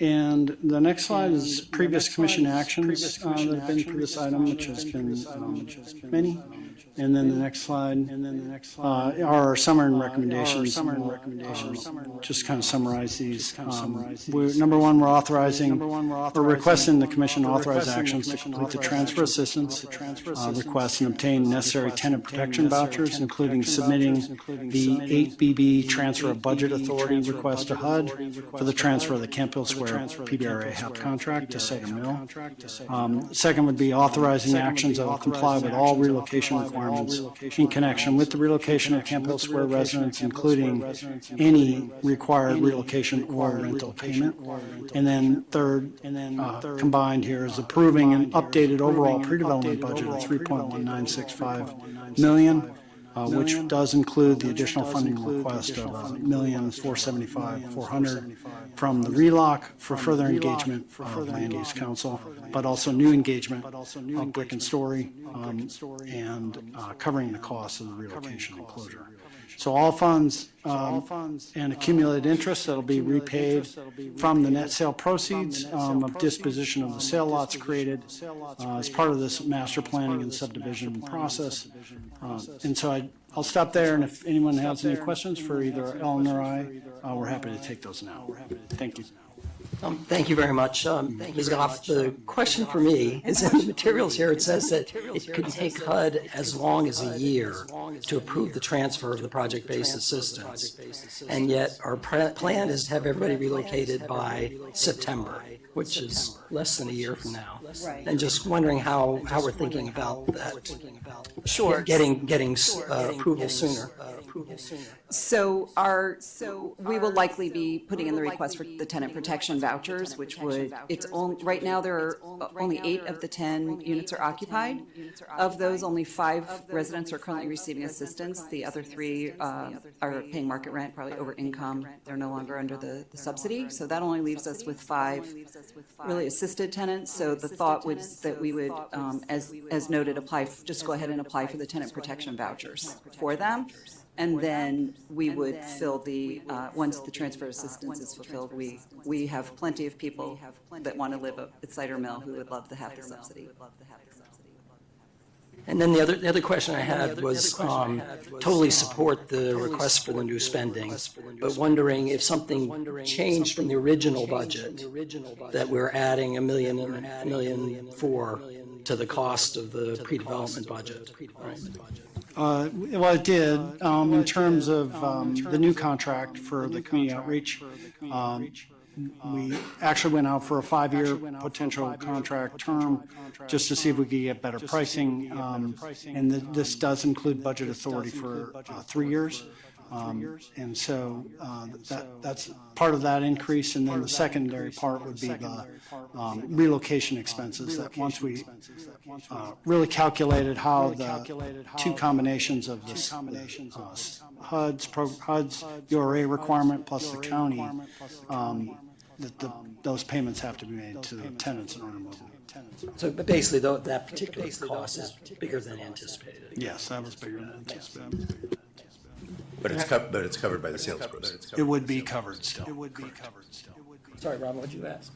And the next slide is previous commission actions that have been for this item, which has been many. And then the next slide are our summary recommendations. Just kind of summarize these. Number one, we're requesting the commission authorize actions to complete the transfer assistance request and obtain necessary tenant protection vouchers, including submitting the 8BB transfer of budget authority request to HUD for the transfer of the Campbell Square PBRA HAP contract to Sager Mill. Second would be authorizing actions that will comply with all relocation requirements in connection with the relocation of Camp Hill Square residents, including any required relocation or rental payment. And then third, combined here is approving an updated overall pre-development budget of $3.1965 million, which does include the additional funding request of $1,475,400 from the RELOC for further engagement of Land Use Council, but also new engagement of Brick and Story and covering the costs of the relocation and closure. So all funds and accumulated interest that'll be repaid from the net sale proceeds of disposition of the sale lots created as part of this master planning and subdivision process. And so I'll stop there, and if anyone has any questions for either Ellen or I, we're happy to take those now. Thank you. Thank you very much. Ms. Goff, the question for me is in the materials here, it says that it could take HUD as long as a year to approve the transfer of the project-based assistance. And yet our plan is to have everybody relocated by September, which is less than a year from now. And just wondering how we're thinking about that. Sure. Getting approval sooner. So we will likely be putting in the request for the tenant protection vouchers, which right now there are only 8 of the 10 units are occupied. Of those, only 5 residents are currently receiving assistance. The other 3 are paying market rent, probably over income. They're no longer under the subsidy. So that only leaves us with 5 really assisted tenants. So the thought was that we would, as noted, just go ahead and apply for the tenant protection vouchers for them. And then we would fill the, once the transfer assistance is fulfilled, we have plenty of people that want to live at Cider Mill who would love to have the subsidy. And then the other question I had was, totally support the request for the new spending, but wondering if something changed from the original budget, that we're adding $1 million to the cost of the pre-development budget. Right? Well, it did, in terms of the new contract for the community outreach. We actually went out for a 5-year potential contract term just to see if we could get better pricing. And this does include budget authority for 3 years. And so that's part of that increase. And then the secondary part would be the relocation expenses, that once we really calculated how the two combinations of this HUD's URA requirement plus the county, those payments have to be made to the tenants in order to move them. So but basically, though, that particular cost is bigger than anticipated. Yes, that was bigger than anticipated. But it's covered by the sales proceeds. It would be covered still. Sorry, Rob, what'd you ask?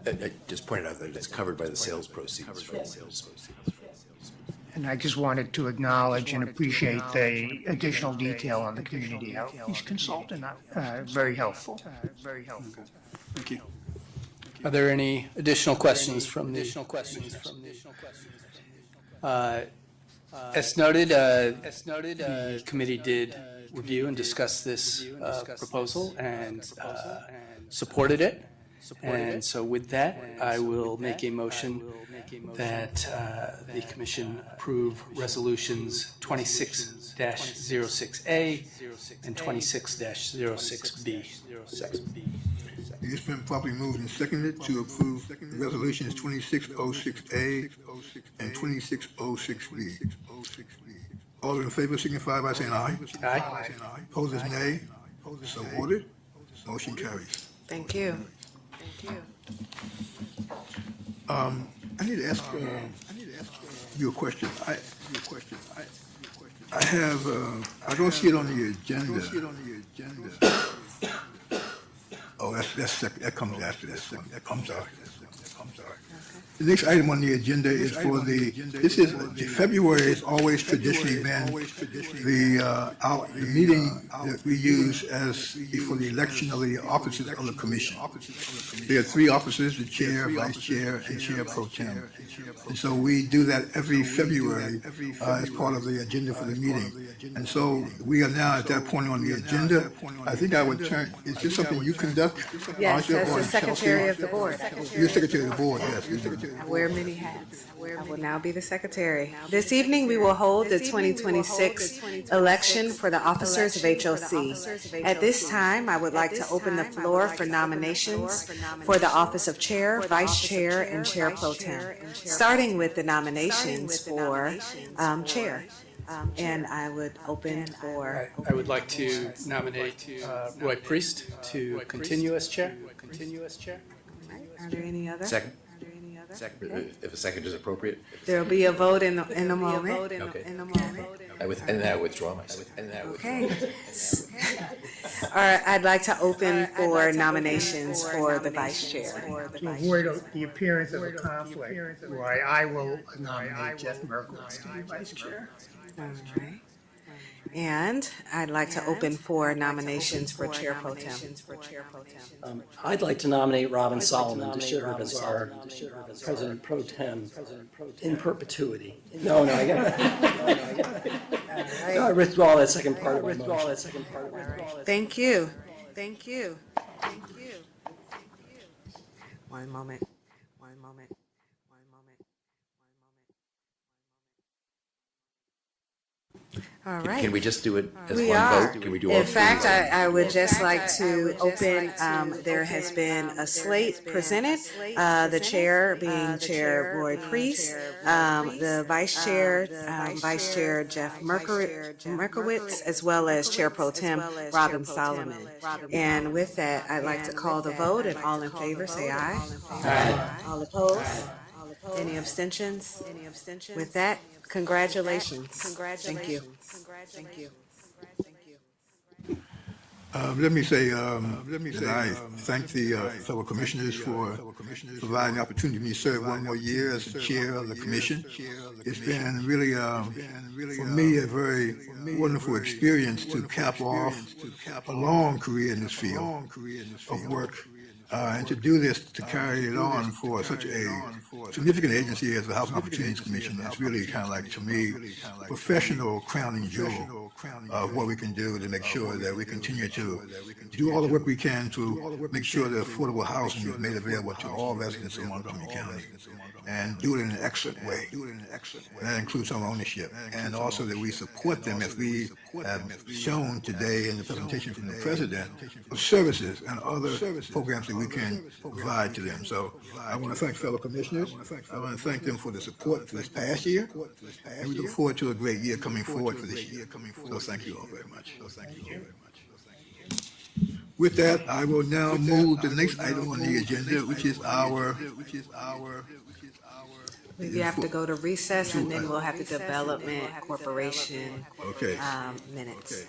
I just pointed out that it's covered by the sales proceeds. And I just wanted to acknowledge and appreciate the additional detail on the community outreach consultant. Very helpful. Very helpful. Thank you. Are there any additional questions from the? As noted, the committee did review and discuss this proposal and supported it. And so with that, I will make a motion that the commission approve resolutions 26-06A and 26-06B. It's been properly moved and seconded to approve resolutions 2606A and 2606B. All in favor signify by saying aye. Aye. Opposers, nay. So ordered. Motion carries. Thank you. Thank you. I need to ask you a question. I have, I don't see it on the agenda. Oh, that comes after this one. That comes after. The next item on the agenda is for February has always traditionally been the meeting that we use as for the election of the officers of the commission. There are 3 officers, the chair, vice chair, and chair pro tem. And so we do that every February as part of the agenda for the meeting. And so we are now at that point on the agenda. I think I would turn, is this something you conduct? Yes, Aja, as or the secretary of the board. You're secretary of the board, yes. I wear many hats. I will now be the secretary. This evening, we will hold the 2026 election for the officers of HOC. At this time, I would like to open the floor for nominations for the office of chair, vice chair, and chair pro tem, starting with the nominations for chair. And I would open for... I would like to nominate Roy Priest to continue as chair. Are there any other? Second. If a second is appropriate. There'll be a vote in a moment. Okay. In a moment. I withdraw myself. Okay. All right, I'd like to open for nominations for the vice chair. To avoid the appearance of a conflict, why I will nominate Jeff Merkowitz to be vice chair. All right. And I'd like to open for nominations for chair pro tem. I'd like to nominate Robin Solomon to serve as our president pro tem in perpetuity. No, I got I withdraw that second part of my motion. Thank you. One moment. All right. Can we just do it as We one are. vote? Can we do all In three? fact, I would just like to open, there has been a slate presented, the chair being Chair Roy Priest, the vice chair Jeff Merkowitz, as well as Chair Pro Tem Robin Solomon. And with that, I'd like to call the vote, and all in favor say aye. Aye. All opposed? Any abstentions? With that, congratulations. Thank you. Let me say that I thank the fellow commissioners for providing the opportunity for me to serve one more year as the chair of the commission. It's been really, for me, a very wonderful experience to cap off a long career in this field of work. And to do this, to carry it on for such a significant agency as the Housing Opportunities Commission, is really kind of like, to me, professional crowning jewel of what we can do to make sure that we continue to do all the work we can to make sure that affordable housing is made available to all residents of Montgomery County, and do it in an excellent way. And that includes home ownership, and also that we support them, as we have shown today in the presentation from the President, of services and other programs that we can provide to them. So I want to thank fellow commissioners. I want to thank them for the support for this past year, and we look forward to a great year coming forward for this year. So thank you all very much. With that, I will now move to the next item on the agenda, which is our. We have to go to recess, and then we'll have the Development Corporation minutes.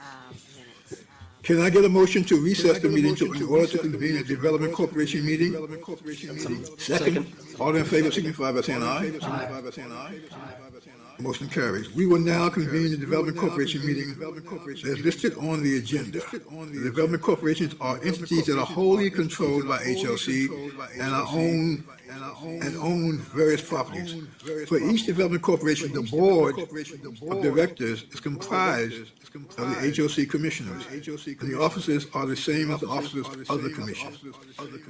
Can I get a motion to recess the meeting in order to convene a Development Corporation meeting? Second. All in favor signify by saying aye. Motion carries. We will now convene the Development Corporation meeting as listed on the agenda. The development corporations are entities that are wholly controlled by HOC and own various properties. For each development corporation, the board of directors is comprised of the HOC commissioners, and the officers are the same as the officers of the commission.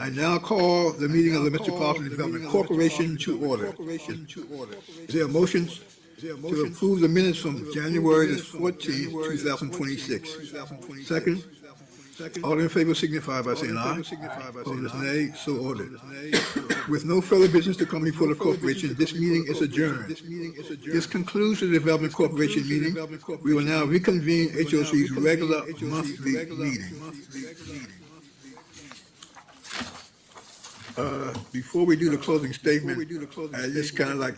I now call the meeting of the Metropolitan Development Corporation to order. Is there a motion to approve the minutes from January the 14th, 2026? Second. All in favor signify by saying aye. Opposed, nay. So ordered. With no further business to come before the corporation, this meeting is adjourned. This concludes the Development Corporation meeting. We will now reconvene HOC's regular monthly meeting. Before we do the closing statement, I just kind of like,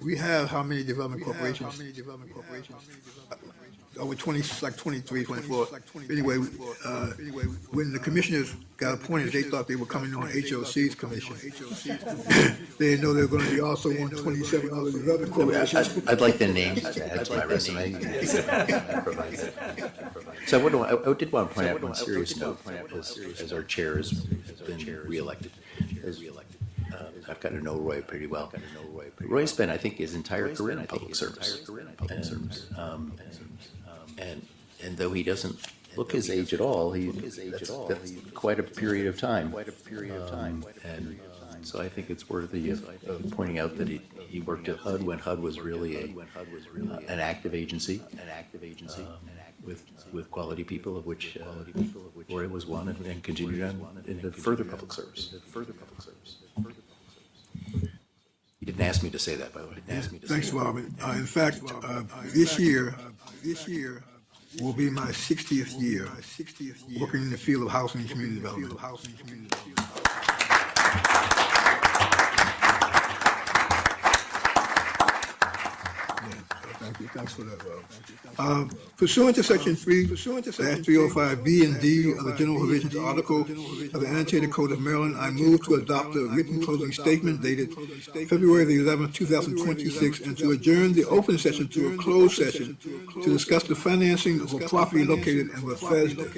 we have how many development corporations? Over 20, like 23, 24. Anyway, when the commissioners got appointed, they thought they were coming on HOC's commission. They didn't know they were going to be also on 27 other development corporations. I'd like the names to add to my resume. So I did want to point out one serious note, as our chair has been reelected. I've gotten to know Roy pretty well. Roy spent, I think, his entire career in public service. And though he doesn't look his age at all, that's quite a period of time. And so I think it's worthy of pointing out that he worked at HUD when HUD was really an active agency, with quality people, of which Roy was one, and continued on into further public service. He didn't ask me to say that, by the way. Thanks, Robert. In fact, this year will be my 60th year working in the field of housing and community development. Thank you. Thanks for that, Rob. Pursuant to Section 3-305B and D of the General Provisions Article of the Annotated Code of Maryland, I move to adopt a written closing statement dated February the 11th, 2026, and to adjourn the open session to a closed session to discuss the financing of a property located in Bethesda.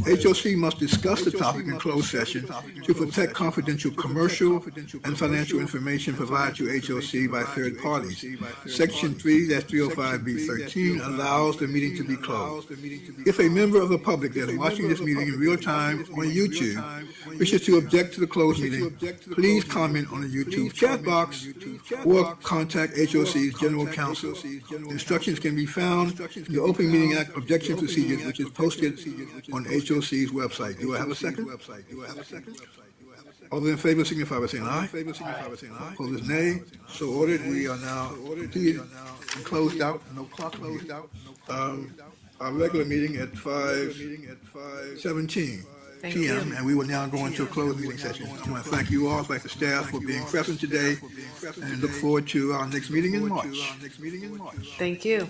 HOC must discuss the topic in closed session to protect confidential commercial and financial information provided to HOC by third parties. Section 3-305B13 allows the meeting to be closed. If a member of the public that is watching this meeting in real time on YouTube wishes to object to the closed meeting, please comment on the YouTube chat box or contact HOC's General Counsel. Instructions can be found in the Open Meeting Act objection procedures, which is posted on HOC's website. Do I have a second? All those in favor signify by saying aye. Opposed, nay. So ordered. We are now completed and closed out. No clock closed out. Our regular meeting at 5:17 p.m. and we will now go into a closed meeting session. I want to thank you all, thank the staff for being present today, and look forward to our next meeting in March. Thank you.